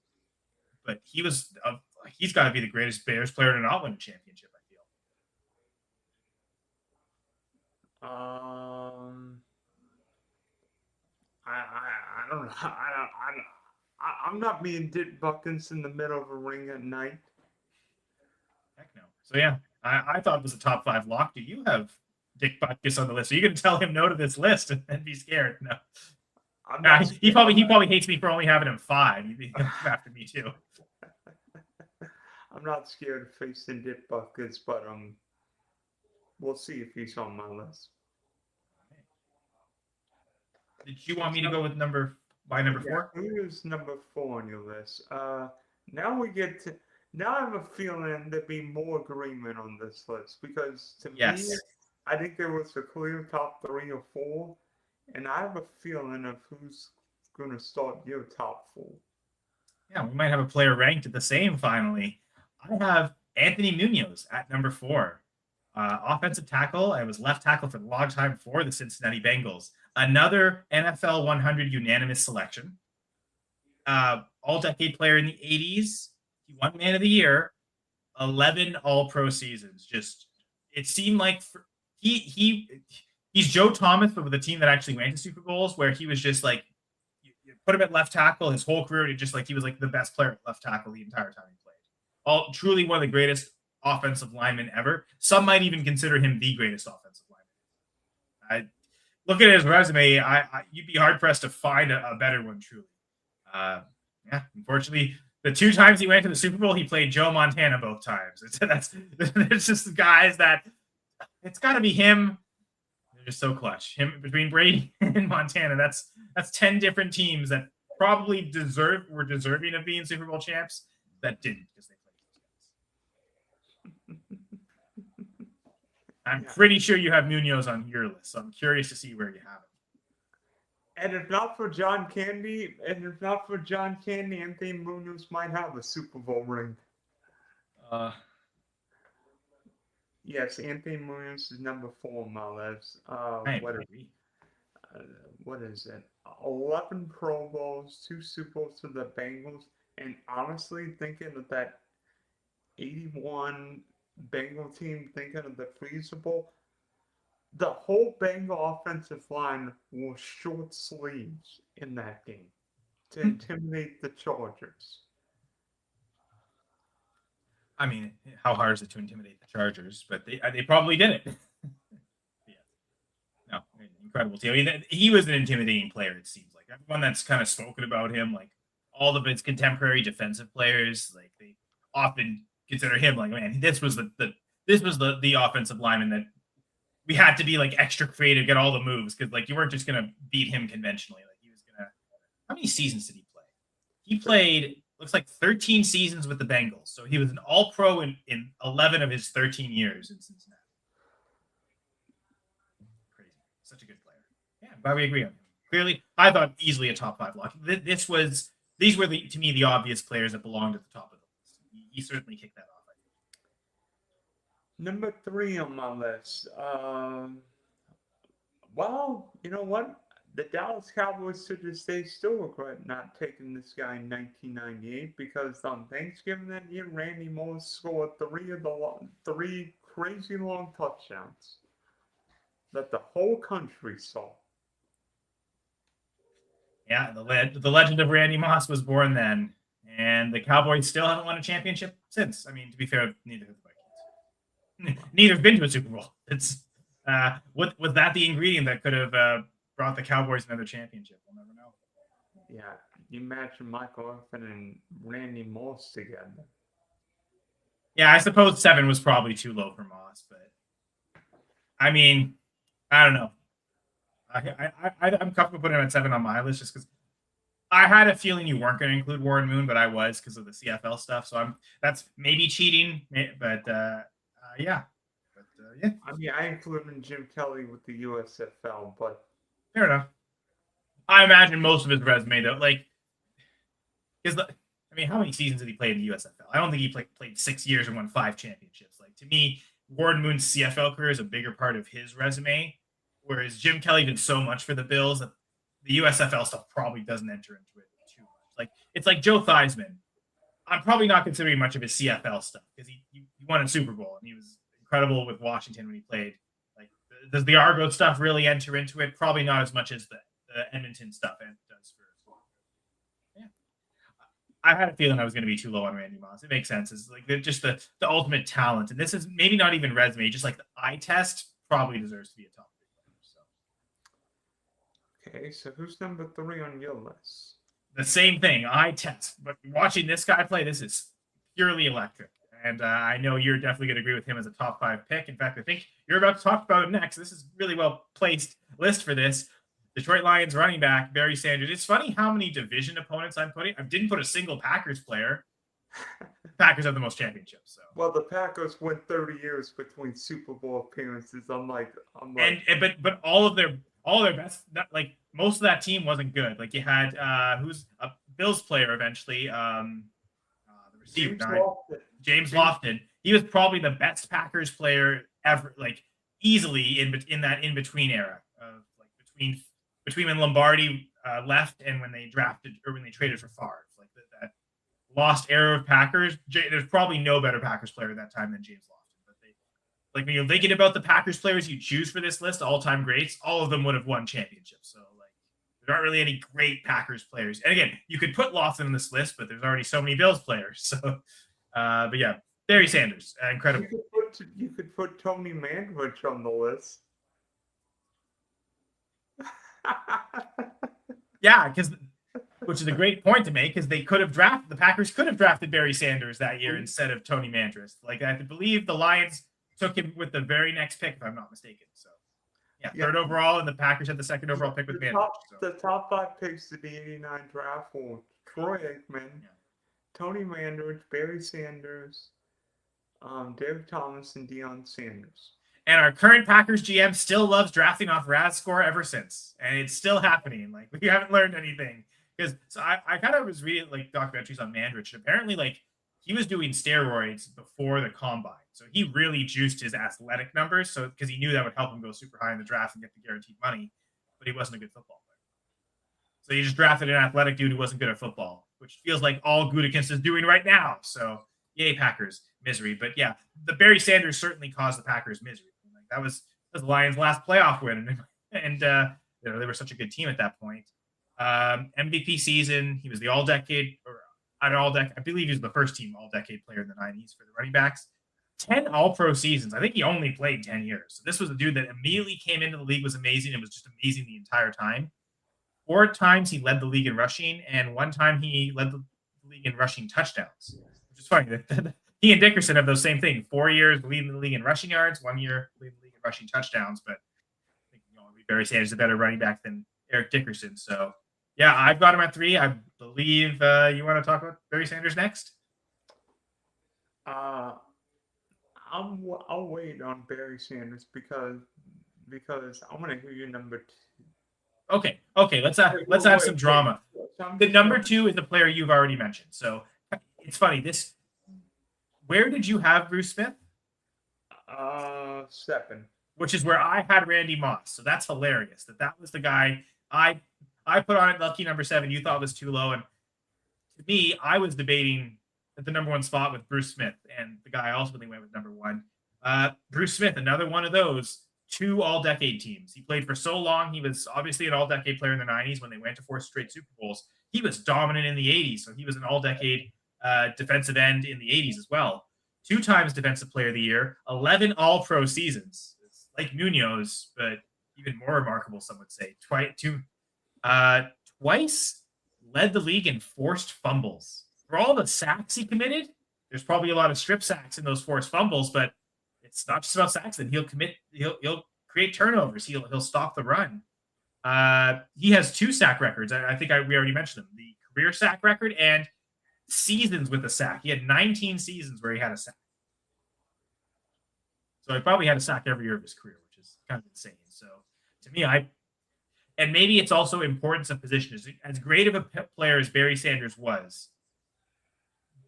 But he's got to be the greatest Bears player to not win a championship, I feel. I don't know. I'm not being Dick Butkus in the middle of a ring at night. Heck no. So yeah, I thought it was a top 5 lock. Do you have Dick Butkus on the list? Are you going to tell him no to this list and be scared? No. He probably hates me for only having him 5. He'd come after me too. I'm not scared of facing Dick Butkus, but we'll see if he's on my list. Did you want me to go with number 4? Who is number 4 on your list? Now I have a feeling there'd be more agreement on this list because to me, I think there was a clear top 3 or 4, and I have a feeling of who's going to start your top 4. Yeah, we might have a player ranked at the same finally. I have Anthony Munoz at number 4. Offensive tackle. I was left tackle for a long time for the Cincinnati Bengals. Another NFL 100 unanimous selection. All-decade player in the 80s. He won Man of the Year. 11 All-Pro seasons. Just, it seemed like he's Joe Thomas, but with a team that actually went to Super Bowls, where he was just like, you put him at left tackle his whole career, and he was like the best player at left tackle the entire time he played. Truly one of the greatest offensive linemen ever. Some might even consider him the greatest offensive lineman. Look at his resume. You'd be hard pressed to find a better one. Truly, Unfortunately, the 2 times he went to the Super Bowl, he played Joe Montana both times. It's just the guys that it's got to be him. They're just so clutch. Him between Brady and Montana. That's 10 different teams that probably were deserving of being Super Bowl champs that didn't because they. I'm pretty sure you have Munoz on your list, so I'm curious to see where you have him. And if not for John Candy, Anthony Munoz might have a Super Bowl ring. Yes, Anthony Munoz is number 4 on my list. What is it? 11 Pro Bowls, 2 Super Bowls to the Bengals, and honestly, thinking of that 81 Bengal team, thinking of the Freezer Bowl, the whole Bengal offensive line wore short sleeves in that game to intimidate the Chargers. I mean, how hard is it to intimidate the Chargers? But they probably did it. No, incredible team. I mean, he was an intimidating player, it seems like. Everyone that's kind of spoken about him, like all of his contemporary defensive players, like they often consider him like, man, this was the offensive lineman that we had to be like extra creative, get all the moves, because like you weren't just gonna beat him conventionally. Like he was gonna. How many seasons did he play? He played looks like 13 seasons with the Bengals. So he was an All-Pro in 11 of his 13 years in Cincinnati. Crazy. Such a good player. Yeah, I'm glad we agree on him. Clearly, I thought easily a top 5 lock. These were to me the obvious players that belonged at the top of the list. He certainly kicked that off. Number 3 on my list. Well, you know what? The Dallas Cowboys to this day still regret not taking this guy in 1998 because on Thanksgiving that year, Randy Moss scored three crazy long touchdowns that the whole country saw. Yeah, the legend of Randy Moss was born then, and the Cowboys still haven't won a championship since. I mean, to be fair, neither have the Vikings. Neither have been to a Super Bowl. It's was that the ingredient that could have brought the Cowboys another championship? We'll never know. Yeah, you imagine Michael Irvin and Randy Moss together. Yeah, I suppose 7 was probably too low for Moss, but I mean, I don't know. I'm comfortable putting him at 7 on my list just because I had a feeling you weren't going to include Warren Moon, but I was because of the CFL stuff. So that's maybe cheating, but yeah. But yeah. I mean, I included Jim Kelly with the USFL, but Fair enough. I imagine most of his resume though, like, I mean, how many seasons did he play in the USFL? I don't think he played 6 years and won 5 championships. Like, to me, Warren Moon's CFL career is a bigger part of his resume, whereas Jim Kelly did so much for the Bills that the USFL stuff probably doesn't enter into it too much. Like, it's like Joe Theismann. I'm probably not considering much of his CFL stuff because he won a Super Bowl and he was incredible with Washington when he played. Like, does the Argo stuff really enter into it? Probably not as much as the Edmonton stuff does for. Yeah, I had a feeling I was going to be too low on Randy Moss. It makes sense. It's like just the ultimate talent, and this is maybe not even resume, just like the eye test probably deserves to be a top 3 player. So. okay. So who's number 3 on your list? The same thing, eye test. But watching this guy play, this is purely electric. And I know you're definitely going to agree with him as a top 5 pick. In fact, I think you're about to talk about him next. This is really well placed list for this. Detroit Lions running back, Barry Sanders. It's funny how many division opponents I'm putting. I didn't put a single Packers player. Packers have the most championships. So. Well, the Packers went 30 years between Super Bowl appearances. I'm like, but all of their best, like most of that team wasn't good. Like you had who's a Bills player eventually, the receiver, James Lofton. He was probably the best Packers player ever, like easily in that in between era of like between when Lombardi left and when they drafted or when they traded for Favre, like that lost era of Packers. There's probably no better Packers player at that time than James Lofton. But like when you're thinking about the Packers players you choose for this list, all-time greats, all of them would have won championships. So like there aren't really any great Packers players. And again, you could put Lofton in this list, but there's already so many Bills players. So, but yeah, Barry Sanders, incredible. You could put Tony Mandrich on the list. Yeah, which is a great point to make because the Packers could have drafted Barry Sanders that year instead of Tony Mandrich. Like I believe the Lions took him with the very next pick, if I'm not mistaken. So yeah, third overall, and the Packers had the second overall pick with Mandrich. The top 5 picks of the '89 draft were Troy Aikman, Tony Mandrich, Barry Sanders, Derek Thomas, and Deion Sanders. And our current Packers GM still loves drafting off RAS score ever since. And it's still happening. Like, we haven't learned anything. Because I kind of was reading, like, documentaries on Mandrich. Apparently, like, he was doing steroids before the combine. So he really juiced his athletic numbers. So because he knew that would help him go super high in the draft and get the guaranteed money. But he wasn't a good football player. So he just drafted an athletic dude who wasn't good at football. Which feels like all Gutekunst is doing right now. So, yay, Packers. Misery. But yeah, the Barry Sanders certainly caused the Packers misery. That was the Lions' last playoff win, and they were such a good team at that point. MVP season, he was the all-decade, or an all-decade. I believe he was the first team all-decade player in the '90s for the running backs. 10 All-Pro seasons. I think he only played 10 years. So this was a dude that immediately came into the league, was amazing. It was just amazing the entire time. 4 times he led the league in rushing, and 1 time he led the league in rushing touchdowns. Which is funny. He and Dickerson have those same thing. 4 years leading the league in rushing yards, 1 year leading the league in rushing touchdowns. But I think Barry Sanders is a better running back than Eric Dickerson. So, yeah, I've got him at 3. I believe you want to talk about Barry Sanders next? I'll wait on Barry Sanders because I want to hear your number 2. Okay. Let's add some drama. The number 2 is the player you've already mentioned. So it's funny. Where did you have Bruce Smith? 7. which is where I had Randy Moss. So that's hilarious. That was the guy I put on it lucky number 7. You thought was too low, and to me, I was debating at the number 1 spot with Bruce Smith, and the guy ultimately went with number 1. Bruce Smith, another one of those 2 all-decade teams. He played for so long. He was obviously an all-decade player in the 90s when they went to 4 straight Super Bowls. He was dominant in the 80s, so he was an all-decade defensive end in the 80s as well. 2 times Defensive Player of the Year, 11 All-Pro seasons. It's like Munoz, but even more remarkable, some would say. Twice led the league in forced fumbles. For all the sacks he committed, there's probably a lot of strip sacks in those forced fumbles, but it's not just about sacks. Then he'll create turnovers. He'll stop the run. He has 2 sack records. I think we already mentioned them: the career sack record and seasons with a sack. He had 19 seasons where he had a sack. So he probably had a sack every year of his career, which is kind of insane. So to me, and maybe it's also importance of position. As great of a player as Barry Sanders was,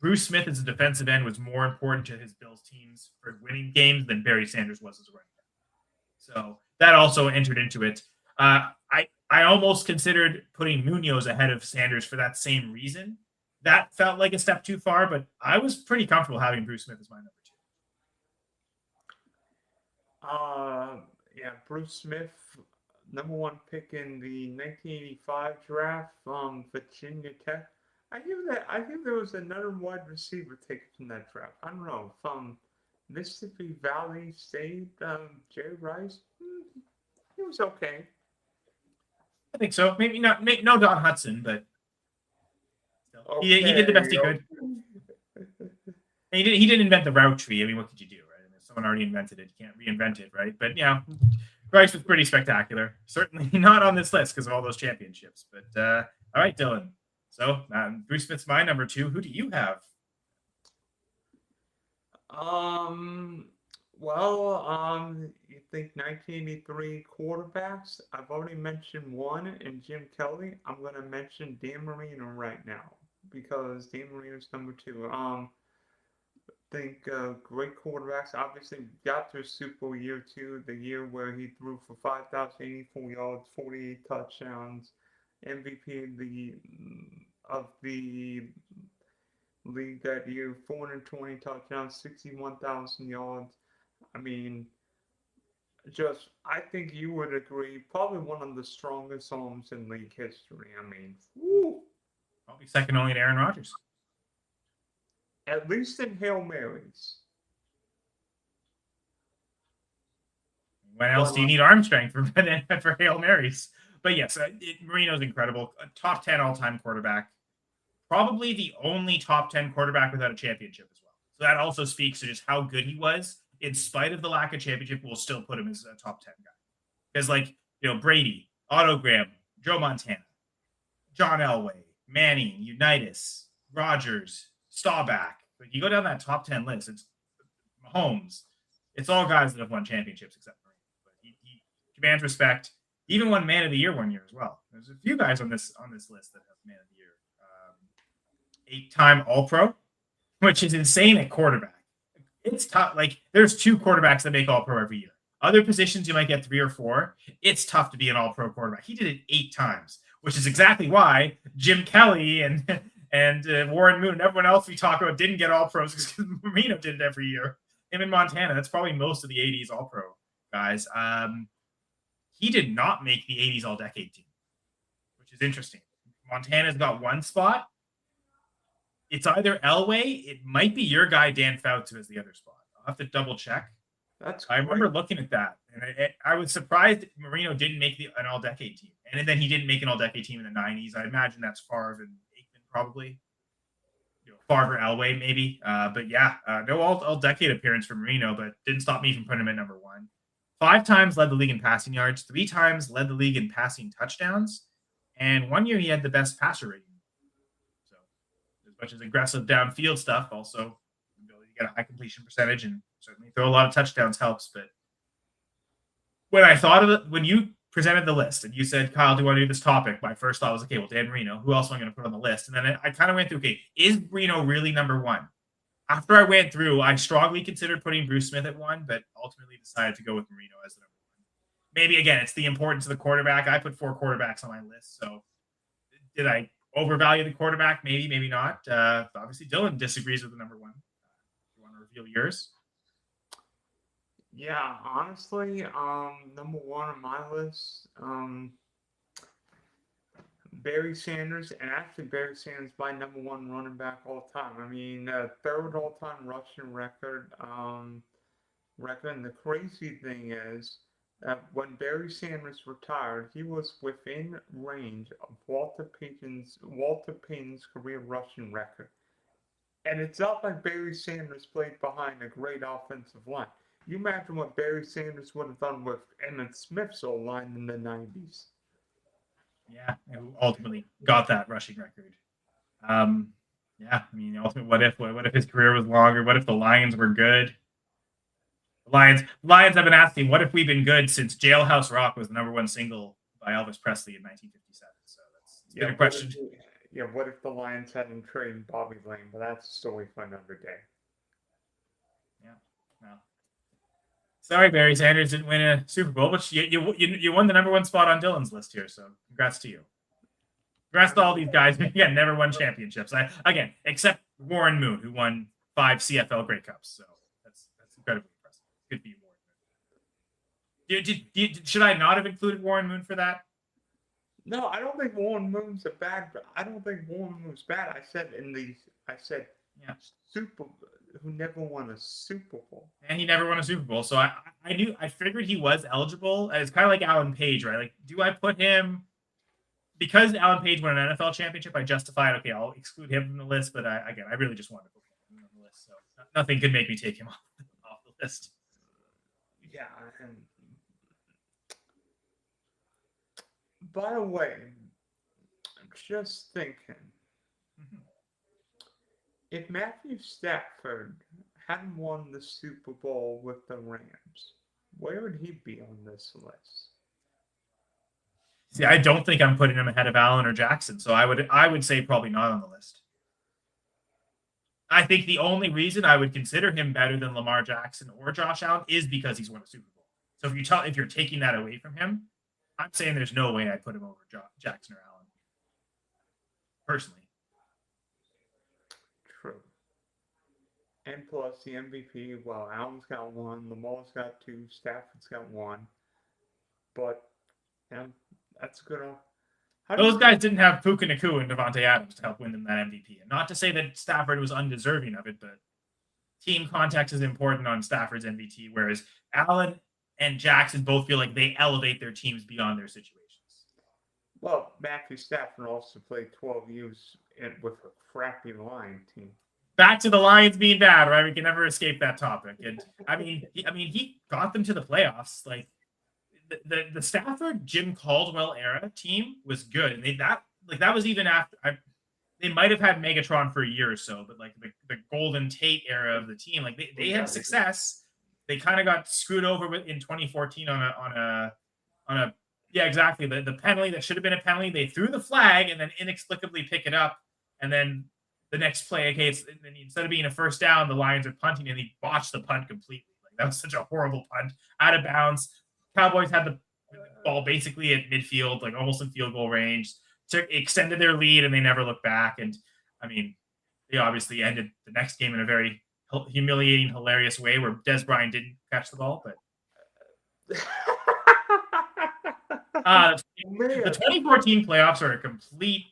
Bruce Smith as a defensive end was more important to his Bills teams for winning games than Barry Sanders was as a running back. So that also entered into it. I almost considered putting Munoz ahead of Sanders for that same reason. That felt like a step too far, but I was pretty comfortable having Bruce Smith as my number 2. Bruce Smith, number 1 pick in the 1985 draft from Virginia Tech. I think there was another wide receiver taken from that draft. I don't know, from Mississippi Valley State, Jerry Rice. He was okay. I think so. Maybe not. No Don Hudson, but he did the best he could. He didn't invent the route tree. I mean, what could you do, right? If someone already invented it, you can't reinvent it, right? But yeah, Rice was pretty spectacular. Certainly not on this list because of all those championships. But all right, Dylan. So Bruce Smith's my number 2. Who do you have? You think 1983 quarterbacks? I've already mentioned one in Jim Kelly. I'm going to mention Dan Marino right now because Dan Marino's number 2. Think great quarterbacks. Obviously, got to Super Bowl year 2, the year where he threw for 5,084 yards, 48 touchdowns, MVP of the league that year, 420 touchdowns, 61,000 yards. I mean, I think you would agree, probably one of the strongest arms in league history. I mean, woo! Probably second only to Aaron Rodgers. At least in Hail Marys. When else do you need arm strength for Hail Marys? But yes, Marino's incredible. A top 10 all-time quarterback. Probably the only top 10 quarterback without a championship as well. So that also speaks to just how good he was. In spite of the lack of championship, we'll still put him as a top 10 guy. Because Brady, Otto Graham, Joe Montana, John Elway, Manning, Unitas, Rodgers, Staubach. But you go down that top 10 list, it's Mahomes. It's all guys that have won championships except Marino. But he commands respect. He even won Man of the Year one year as well. There's a few guys on this list that have Man of the Year. 8-time All-Pro, which is insane at quarterback. It's tough. There's 2 quarterbacks that make All-Pro every year. Other positions, you might get 3 or 4. It's tough to be an All-Pro quarterback. He did it 8 times, which is exactly why Jim Kelly and Warren Moon and everyone else we talk about didn't get All-Pros because Marino did it every year. Him in Montana, that's probably most of the 80s All-Pro guys. He did not make the 80s All-Decade team, which is interesting. Montana's got 1 spot. It's either Elway. It might be your guy, Dan Fouts, who has the other spot. I'll have to double check. I remember looking at that, and I was surprised Marino didn't make an all-decade team. And then he didn't make an all-decade team in the 90s. I imagine that's Favre and Aikman probably. Favre, Elway maybe. But yeah, no all-decade appearance for Marino, but didn't stop me from putting him at number 1. 5 times led the league in passing yards. 3 times led the league in passing touchdowns. And 1 year he had the best passer rating. So as much as aggressive downfield stuff, also the ability to get a high completion percentage and certainly throw a lot of touchdowns helps. But when I thought of it, when you presented the list and you said, Kyle, do you want to do this topic? My first thought was, okay, well, Dan Marino, who else am I going to put on the list? And then I kind of went through, okay, is Marino really number 1? after I went through, I strongly considered putting Bruce Smith at 1, but ultimately decided to go with Marino as the number 1. Maybe again, it's the importance of the quarterback. I put 4 quarterbacks on my list, so did I overvalue the quarterback? Maybe, maybe not. Obviously, Dylan disagrees with the number 1. You want to reveal yours? Yeah, honestly, number 1 on my list, Barry Sanders, and actually Barry Sanders my number 1 running back all time. I mean, third all-time rushing record. And the crazy thing is, when Barry Sanders retired, he was within range of Walter Payton's career rushing record. And it's not like Barry Sanders played behind a great offensive line. You imagine what Barry Sanders would have done with Emmitt Smith's old line in the 90s. Yeah, who ultimately got that rushing record. Yeah, I mean, ultimately, what if his career was longer? What if the Lions were good? The Lions have been asking, what if we've been good since Jailhouse Rock was the number 1 single by Elvis Presley in 1957? So that's a good question. What if the Lions hadn't traded Bobby Lane? But that's a story for another day. Yeah, well. Sorry, Barry Sanders didn't win a Super Bowl, but you won the number 1 spot on Dylan's list here, so congrats to you. Congrats to all these guys who, again, never won championships. Again, except Warren Moon, who won 5 CFL Grey Cups, so that's incredibly impressive. Good for you, Warren Moon. Should I not have included Warren Moon for that? No, I don't think Warren Moon's bad. I don't think Warren Moon's bad. I said yeah, who never won a Super Bowl. And he never won a Super Bowl. So I figured he was eligible. It's kind of like Alan Page, right? Like, do I put him because Alan Page won an NFL championship? I justified, okay, I'll exclude him from the list. But I really just wanted to put him on the list. So nothing could make me take him off the list. Yeah, and by the way, I'm just thinking. Mm-hmm. If Matthew Stafford hadn't won the Super Bowl with the Rams, where would he be on this list? See, I don't think I'm putting him ahead of Allen or Jackson, so I would say probably not on the list. I think the only reason I would consider him better than Lamar Jackson or Josh Allen is because he's won a Super Bowl. So if you're taking that away from him, I'm saying there's no way I'd put him over Jackson or Allen, personally. True. And plus the MVP, well, Allen's got 1, Lamar's got 2, Stafford's got 1. But that's good. Those guys didn't have Puka Nacua and Devontae Adams to help win them that MVP. And not to say that Stafford was undeserving of it, but team context is important on Stafford's MVP, whereas Allen and Jackson both feel like they elevate their teams beyond their situations. Well, Matthew Stafford also played 12 years with a crappy Lion team. Back to the Lions being bad, right? We can never escape that topic. And he got them to the playoffs. Like the Stafford Jim Caldwell era team was good, and that was even after they might have had Megatron for a year or so, but like the Golden Tate era of the team, like they had success. They kind of got screwed over in 2014 on a yeah, exactly, the penalty that should have been a penalty. They threw the flag and then inexplicably pick it up, and then the next play, okay, instead of being a first down, the Lions are punting, and he botched the punt completely. Like, that was such a horrible punt, out of bounds. Cowboys had the ball basically at midfield, like almost in field goal range. Extended their lead, and they never looked back. And I mean, they obviously ended the next game in a very humiliating, hilarious way, where Des Bryant didn't catch the ball. But the 2014 playoffs are a complete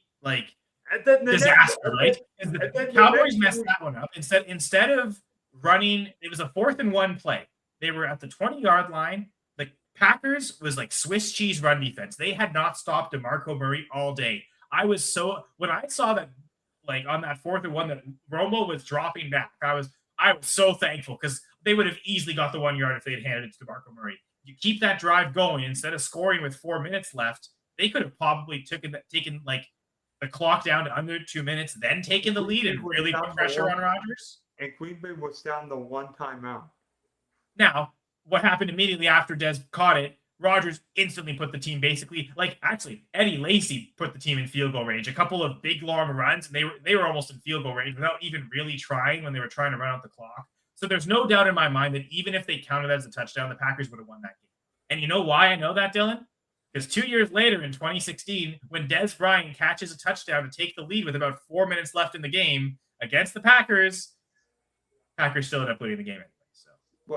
disaster, right? The Cowboys messed that one up. Instead of running, it was a 4th and 1 play. They were at the 20-yard line. The Packers was like Swiss cheese run defense. They had not stopped DeMarco Murray all day. When I saw that, like on that 4th and 1, that Romo was dropping back, I was so thankful, because they would have easily got the 1 yard if they had handed it to DeMarco Murray. You keep that drive going instead of scoring with 4 minutes left. They could have probably taken like the clock down to under 2 minutes, then taken the lead and really put pressure on Rodgers. And Green Bay was down the 1 timeout. Now, what happened immediately after Des caught it? Rodgers instantly put the team basically, like, actually, Eddie Lacy put the team in field goal range. A couple of big long runs, and they were almost in field goal range without even really trying when they were trying to run out the clock. So there's no doubt in my mind that even if they counted that as a touchdown, the Packers would have won that game. And you know why I know that, Dylan? Because 2 years later in 2016, when Dez Bryant catches a touchdown to take the lead with about 4 minutes left in the game against the Packers still end up winning the game anyway. So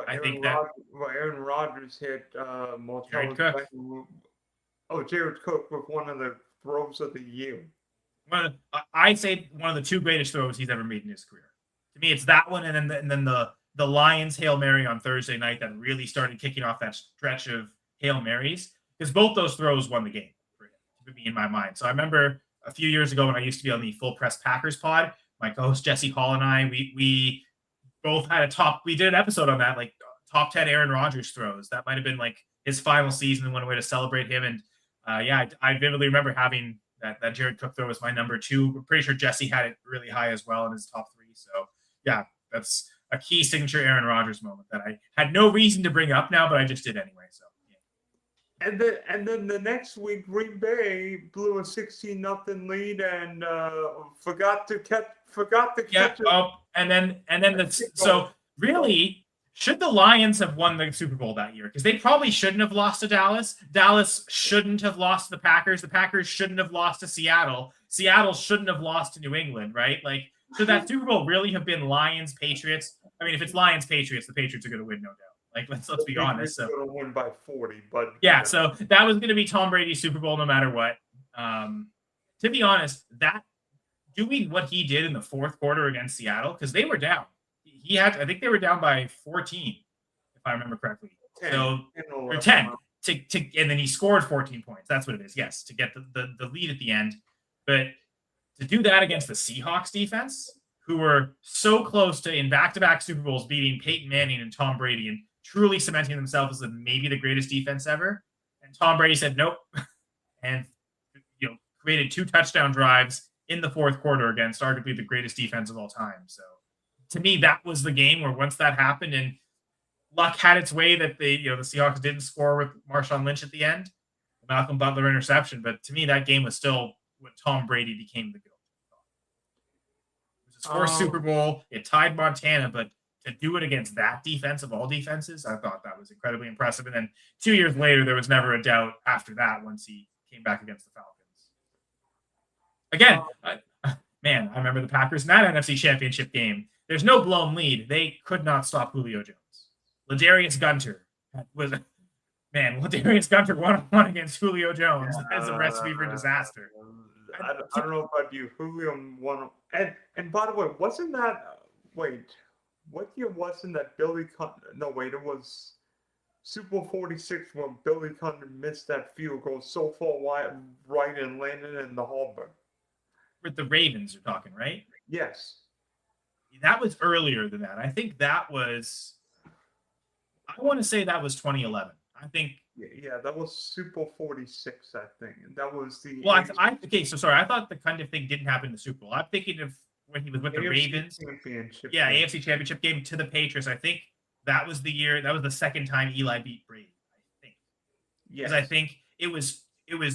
I think that Aaron Rodgers hit Jared Cook. Jared Cook with one of the throws of the year. I'd say one of the two greatest throws he's ever made in his career. To me, it's that one, and then the Lions Hail Mary on Thursday night that really started kicking off that stretch of Hail Marys, because both those throws won the game for me in my mind. So I remember a few years ago when I used to be on the Full Press Packers pod, my co-host Jesse Hall and I, we both had we did an episode on that, like top 10 Aaron Rodgers throws. That might have been like his final season and one way to celebrate him. And I vividly remember having that Jared Cook throw was my number 2. I'm pretty sure Jesse had it really high as well in his top 3. So yeah, that's a key signature Aaron Rodgers moment that I had no reason to bring up now, but I just did anyway. So yeah. And then the next week, Green Bay blew a 16-0 lead and forgot to catch. And then so really, should the Lions have won the Super Bowl that year? Because they probably shouldn't have lost to Dallas. Dallas shouldn't have lost to the Packers. The Packers shouldn't have lost to Seattle. Seattle shouldn't have lost to New England, right? Like, should that Super Bowl really have been Lions Patriots? I mean, if it's Lions Patriots, the Patriots are going to win, no doubt. Like, let's be honest. So going to win by 40, but yeah, so that was going to be Tom Brady's Super Bowl no matter what. To be honest, doing what he did in the fourth quarter against Seattle, because they were down. I think they were down by 14, if I remember correctly. 10, so 10 and then he scored 14 points. That's what it is. Yes, to get the lead at the end. But to do that against the Seahawks defense, who were so close to, in back-to-back Super Bowls, beating Peyton Manning and Tom Brady and truly cementing themselves as maybe the greatest defense ever. And Tom Brady said nope, and created 2 touchdown drives in the fourth quarter against arguably the greatest defense of all time. So to me, that was the game where once that happened and luck had its way that the Seahawks didn't score with Marshawn Lynch at the end, the Malcolm Butler interception. But to me, that game was still when Tom Brady became the GOAT. It was his first Super Bowl. It tied Montana, but to do it against that defense of all defenses, I thought that was incredibly impressive. And then 2 years later, there was never a doubt after that once he came back against the Falcons. Again, man, I remember the Packers in that NFC Championship game. There's no blown lead. They could not stop Julio Jones. Ladarius Gunter was, Ladarius Gunter 1-on-1 against Julio Jones as a recipe for disaster. I don't know about you. Julio won. And by the way, wasn't that, what year wasn't that Billy Cunningham? No, wait, it was Super Bowl 46 when Billy Cunningham missed that field goal so far wide right and landed in the harbor. With the Ravens, you're talking, right? Yes. That was earlier than that. I think that was, I want to say that was 2011. I think. Yeah, that was Super Bowl 46, I think. And that was the. Well, sorry. I thought the kind of thing didn't happen in the Super Bowl. I'm thinking of when he was with the Ravens. Yeah, AFC Championship game to the Patriots. I think that was the year. That was the second time Eli beat Brady, I think. Yes. Because I think it was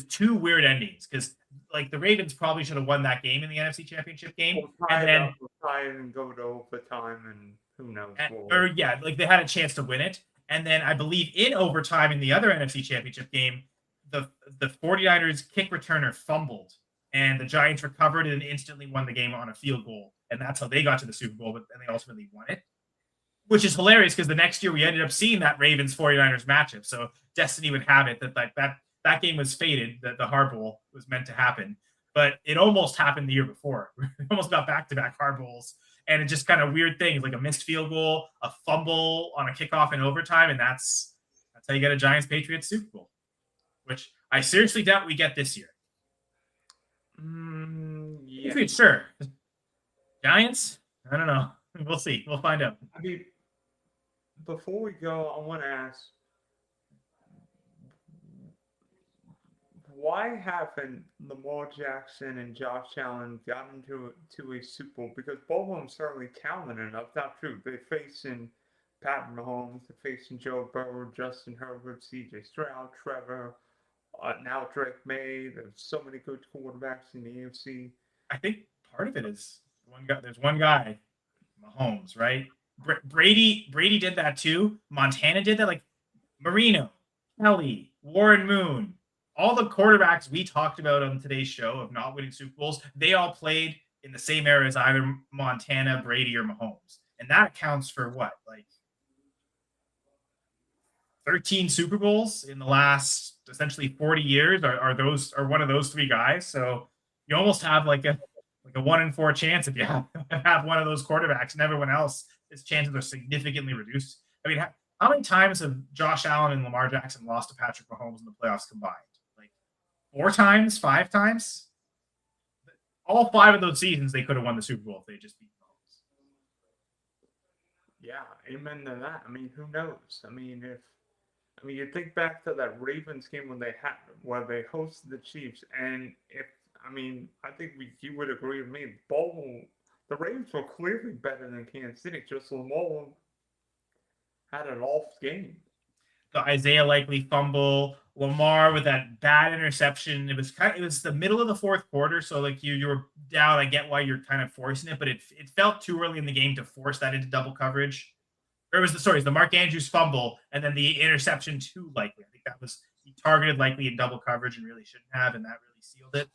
2 weird endings because like the Ravens probably should have won that game in the NFC Championship game, and then try and go to overtime, and who knows? Like they had a chance to win it, and then I believe in overtime in the other NFC Championship game, the 49ers kick returner fumbled, and the Giants recovered and instantly won the game on a field goal, and that's how they got to the Super Bowl, and they ultimately won it. Which is hilarious because the next year we ended up seeing that Ravens 49ers matchup. So destiny would have it that game was fated, that the Hard Bowl was meant to happen, but it almost happened the year before. We almost got back-to-back Hard Bowls, and it just kind of weird things like a missed field goal, a fumble on a kickoff in overtime, and that's how you get a Giants-Patriots Super Bowl, which I seriously doubt we get this year. Yeah. Patriots, sure. Giants? I don't know. We'll see. We'll find out. I mean, before we go, I want to ask, why haven't Lamar Jackson and Josh Allen gotten to a Super Bowl? Because both of them certainly talented enough. Not true. They face in Pat Mahomes facing Joe Burrow, Justin Herbert, C.J. Stroud, Trevor, now Drake May. There's so many good quarterbacks in the AFC. I think part of it is one guy. There's one guy, Mahomes, right? Brady did that too. Montana did that. Like Marino, Kelly, Warren Moon, all the quarterbacks we talked about on today's show of not winning Super Bowls, they all played in the same era as either Montana, Brady, or Mahomes. And that accounts for what? Like 13 Super Bowls in the last essentially 40 years are one of those three guys. So you almost have like a 1 in 4 chance if you have one of those quarterbacks, and everyone else, his chances are significantly reduced. I mean, how many times have Josh Allen and Lamar Jackson lost to Patrick Mahomes in the playoffs combined? Like 4 times, 5 times? All 5 of those seasons, they could have won the Super Bowl if they just beat Mahomes. Yeah, amen to that. I mean, who knows? I mean, you think back to that Ravens game when they hosted the Chiefs, and I think you would agree with me. The Ravens were clearly better than Kansas City. Just Lamar had an off game. The Isaiah Likely fumble, Lamar with that bad interception. It was the middle of the fourth quarter, so like you were down. I get why you're kind of forcing it, but it felt too early in the game to force that into double coverage. Or it was the Mark Andrews fumble and then the interception to Likely. I think that was he targeted Likely in double coverage and really shouldn't have, and that really sealed it.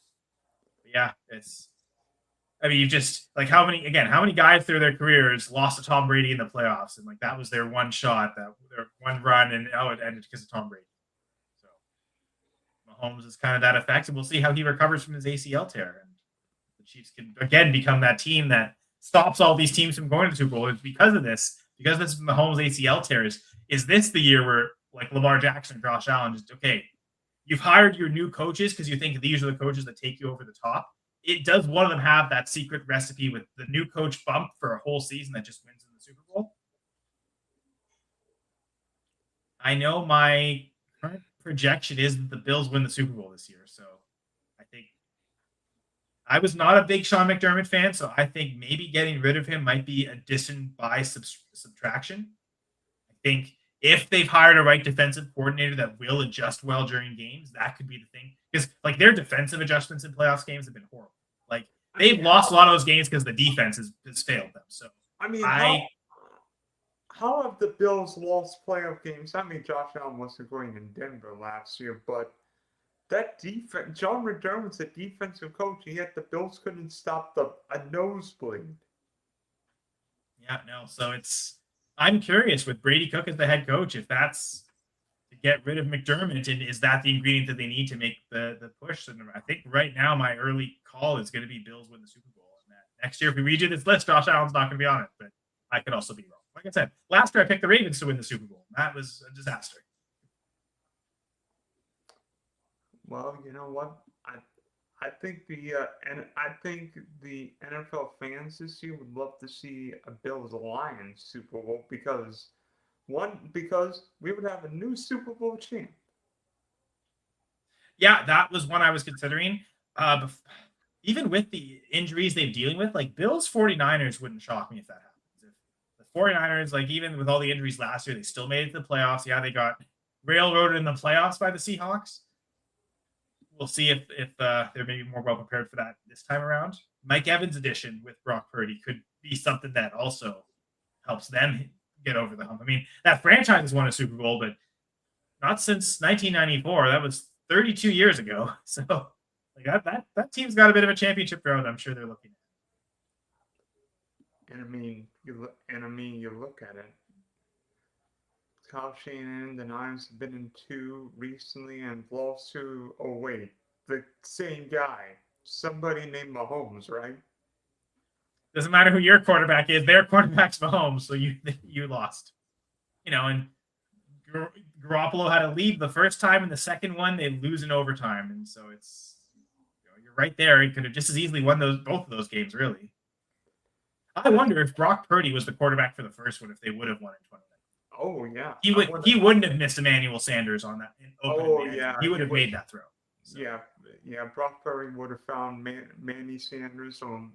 But yeah, you just like how many guys through their careers lost to Tom Brady in the playoffs, and like that was their one shot, their one run, and it ended because of Tom Brady. So Mahomes is kind of that effect, and we'll see how he recovers from his ACL tear, and the Chiefs can again become that team that stops all these teams from going to the Super Bowl. It's because of this Mahomes ACL tear. Is this the year where like Lamar Jackson, Josh Allen, just you've hired your new coaches because you think these are the coaches that take you over the top? Does one of them have that secret recipe with the new coach bump for a whole season that just wins in the Super Bowl? I know my current projection is that the Bills win the Super Bowl this year. So I think I was not a big Sean McDermott fan, so I think maybe getting rid of him might be addition by subtraction. I think if they've hired a right defensive coordinator that will adjust well during games, that could be the thing. Because like their defensive adjustments in playoffs games have been horrible. Like they've lost a lot of those games because the defense has failed them. So how have the Bills lost playoff games? I mean, Josh Allen wasn't going in Denver last year, but that defense, John McDermott's a defensive coach, and yet the Bills couldn't stop a nosebleed. Yeah, no. So I'm curious with Brady Cook as the head coach, if that's to get rid of McDermott, and is that the ingredient that they need to make the push? And I think right now my early call is going to be Bills win the Super Bowl. And that next year, if we redo this list, Josh Allen's not going to be on it, but I could also be wrong. Like I said, last year I picked the Ravens to win the Super Bowl. That was a disaster. Well, you know what? I think the NFL fans this year would love to see a Bills Lions Super Bowl because we would have a new Super Bowl champ. Yeah, that was one I was considering. Even with the injuries they're dealing with, like Bills 49ers wouldn't shock me if that happens. If the 49ers, like even with all the injuries last year, they still made it to the playoffs. Yeah, they got railroaded in the playoffs by the Seahawks. We'll see if they're maybe more well prepared for that this time around. Mike Evans' addition with Brock Purdy could be something that also helps them get over the hump. I mean, that franchise has won a Super Bowl, but not since 1994. That was 32 years ago. So like that team's got a bit of a championship road. I'm sure they're looking at. And you look at it. Kyle Shanahan, the Niners have been in 2 recently and lost to, the same guy. Somebody named Mahomes, right? Doesn't matter who your quarterback is. Their quarterback's Mahomes, so you lost. And Garoppolo had a lead the first time, and the second one they lose in overtime, and so it's you're right there. He could have just as easily won both of those games, really. I wonder if Brock Purdy was the quarterback for the first one, if they would have won in 2019. Oh yeah, he wouldn't have missed Emmanuel Sanders on that. He would have made that throw. So. Yeah. Brock Purdy would have found Manny Sanders, or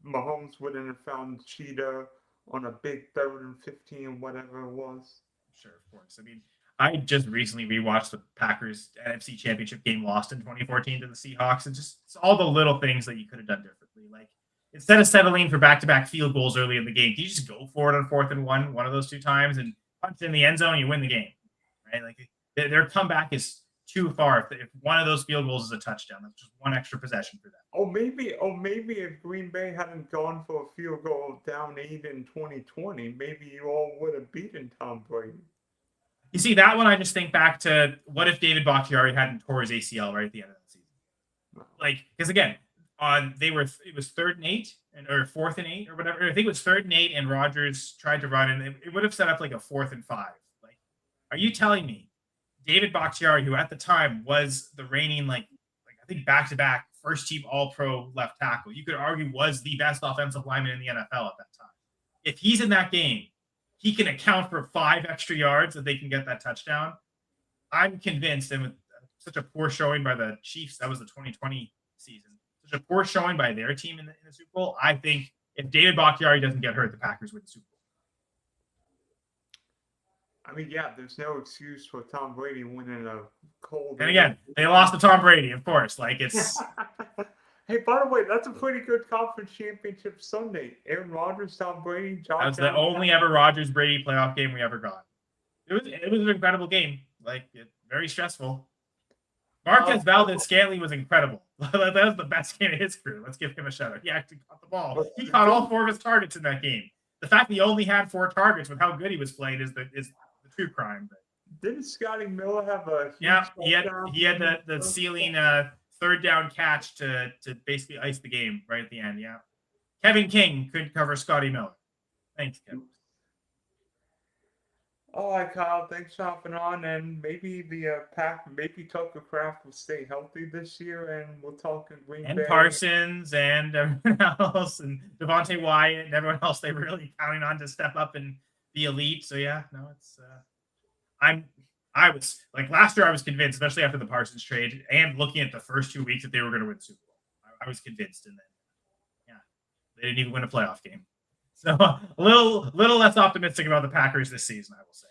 Mahomes wouldn't have found Cheetah on a big 3rd and 15, whatever it was. Sure, of course. I mean, I just recently rewatched the Packers NFC Championship game lost in 2014 to the Seahawks, and just it's all the little things that you could have done differently. Like instead of settling for back-to-back field goals early in the game, can you just go for it on 4th and 1, one of those 2 times, and punch it in the end zone, you win the game, right? Like their comeback is too far. If one of those field goals is a touchdown, that's just one extra possession for them. Maybe if Green Bay hadn't gone for a field goal down 8 in 2020, maybe you all would have beaten Tom Brady. You see that one? I just think back to what if David Bakhtiari hadn't tore his ACL right at the end of the season? Like, because again, it was 3rd and 8 or 4th and 8 or whatever. I think it was 3rd and 8, and Rodgers tried to run, and it would have set up like a 4th and 5. Like, are you telling me David Bakhtiari, who at the time was the reigning like I think back-to-back first-team All-Pro left tackle, you could argue was the best offensive lineman in the NFL at that time. If he's in that game, he can account for 5 extra yards that they can get that touchdown. I'm convinced, and with such a poor showing by the Chiefs, that was the 2020 season, such a poor showing by their team in the Super Bowl, I think if David Bakhtiari doesn't get hurt, the Packers win the Super Bowl. I mean, yeah, there's no excuse for Tom Brady winning a cold. And again, they lost to Tom Brady, of course. Like it's. Hey, by the way, that's a pretty good conference championship Sunday. Aaron Rodgers, Tom Brady, Josh. That was the only ever Rodgers Brady playoff game we ever got. It was an incredible game. Like very stressful. Marquez Valdez-Scantling was incredible. That was the best game of his career. Let's give him a shout out. He actually caught the ball. He caught all 4 of his targets in that game. The fact that he only had 4 targets with how good he was playing is the true crime. But didn't Scotty Miller have a he had the ceiling 3rd down catch to basically ice the game right at the end. Yeah. Kevin King couldn't cover Scotty Miller. Thanks, Kevin. All right, Kyle. Thanks for hopping on, and maybe the maybe Tucker Kraft will stay healthy this year, and we'll talk in Green Bay. And Parsons and everyone else, and Devontae Wyatt and everyone else they were really counting on to step up and be elite. So yeah, no, it's I was like last year I was convinced, especially after the Parsons trade and looking at the first 2 weeks that they were going to win the Super Bowl. I was convinced, and then yeah, they didn't even win a playoff game. So a little less optimistic about the Packers this season, I will say.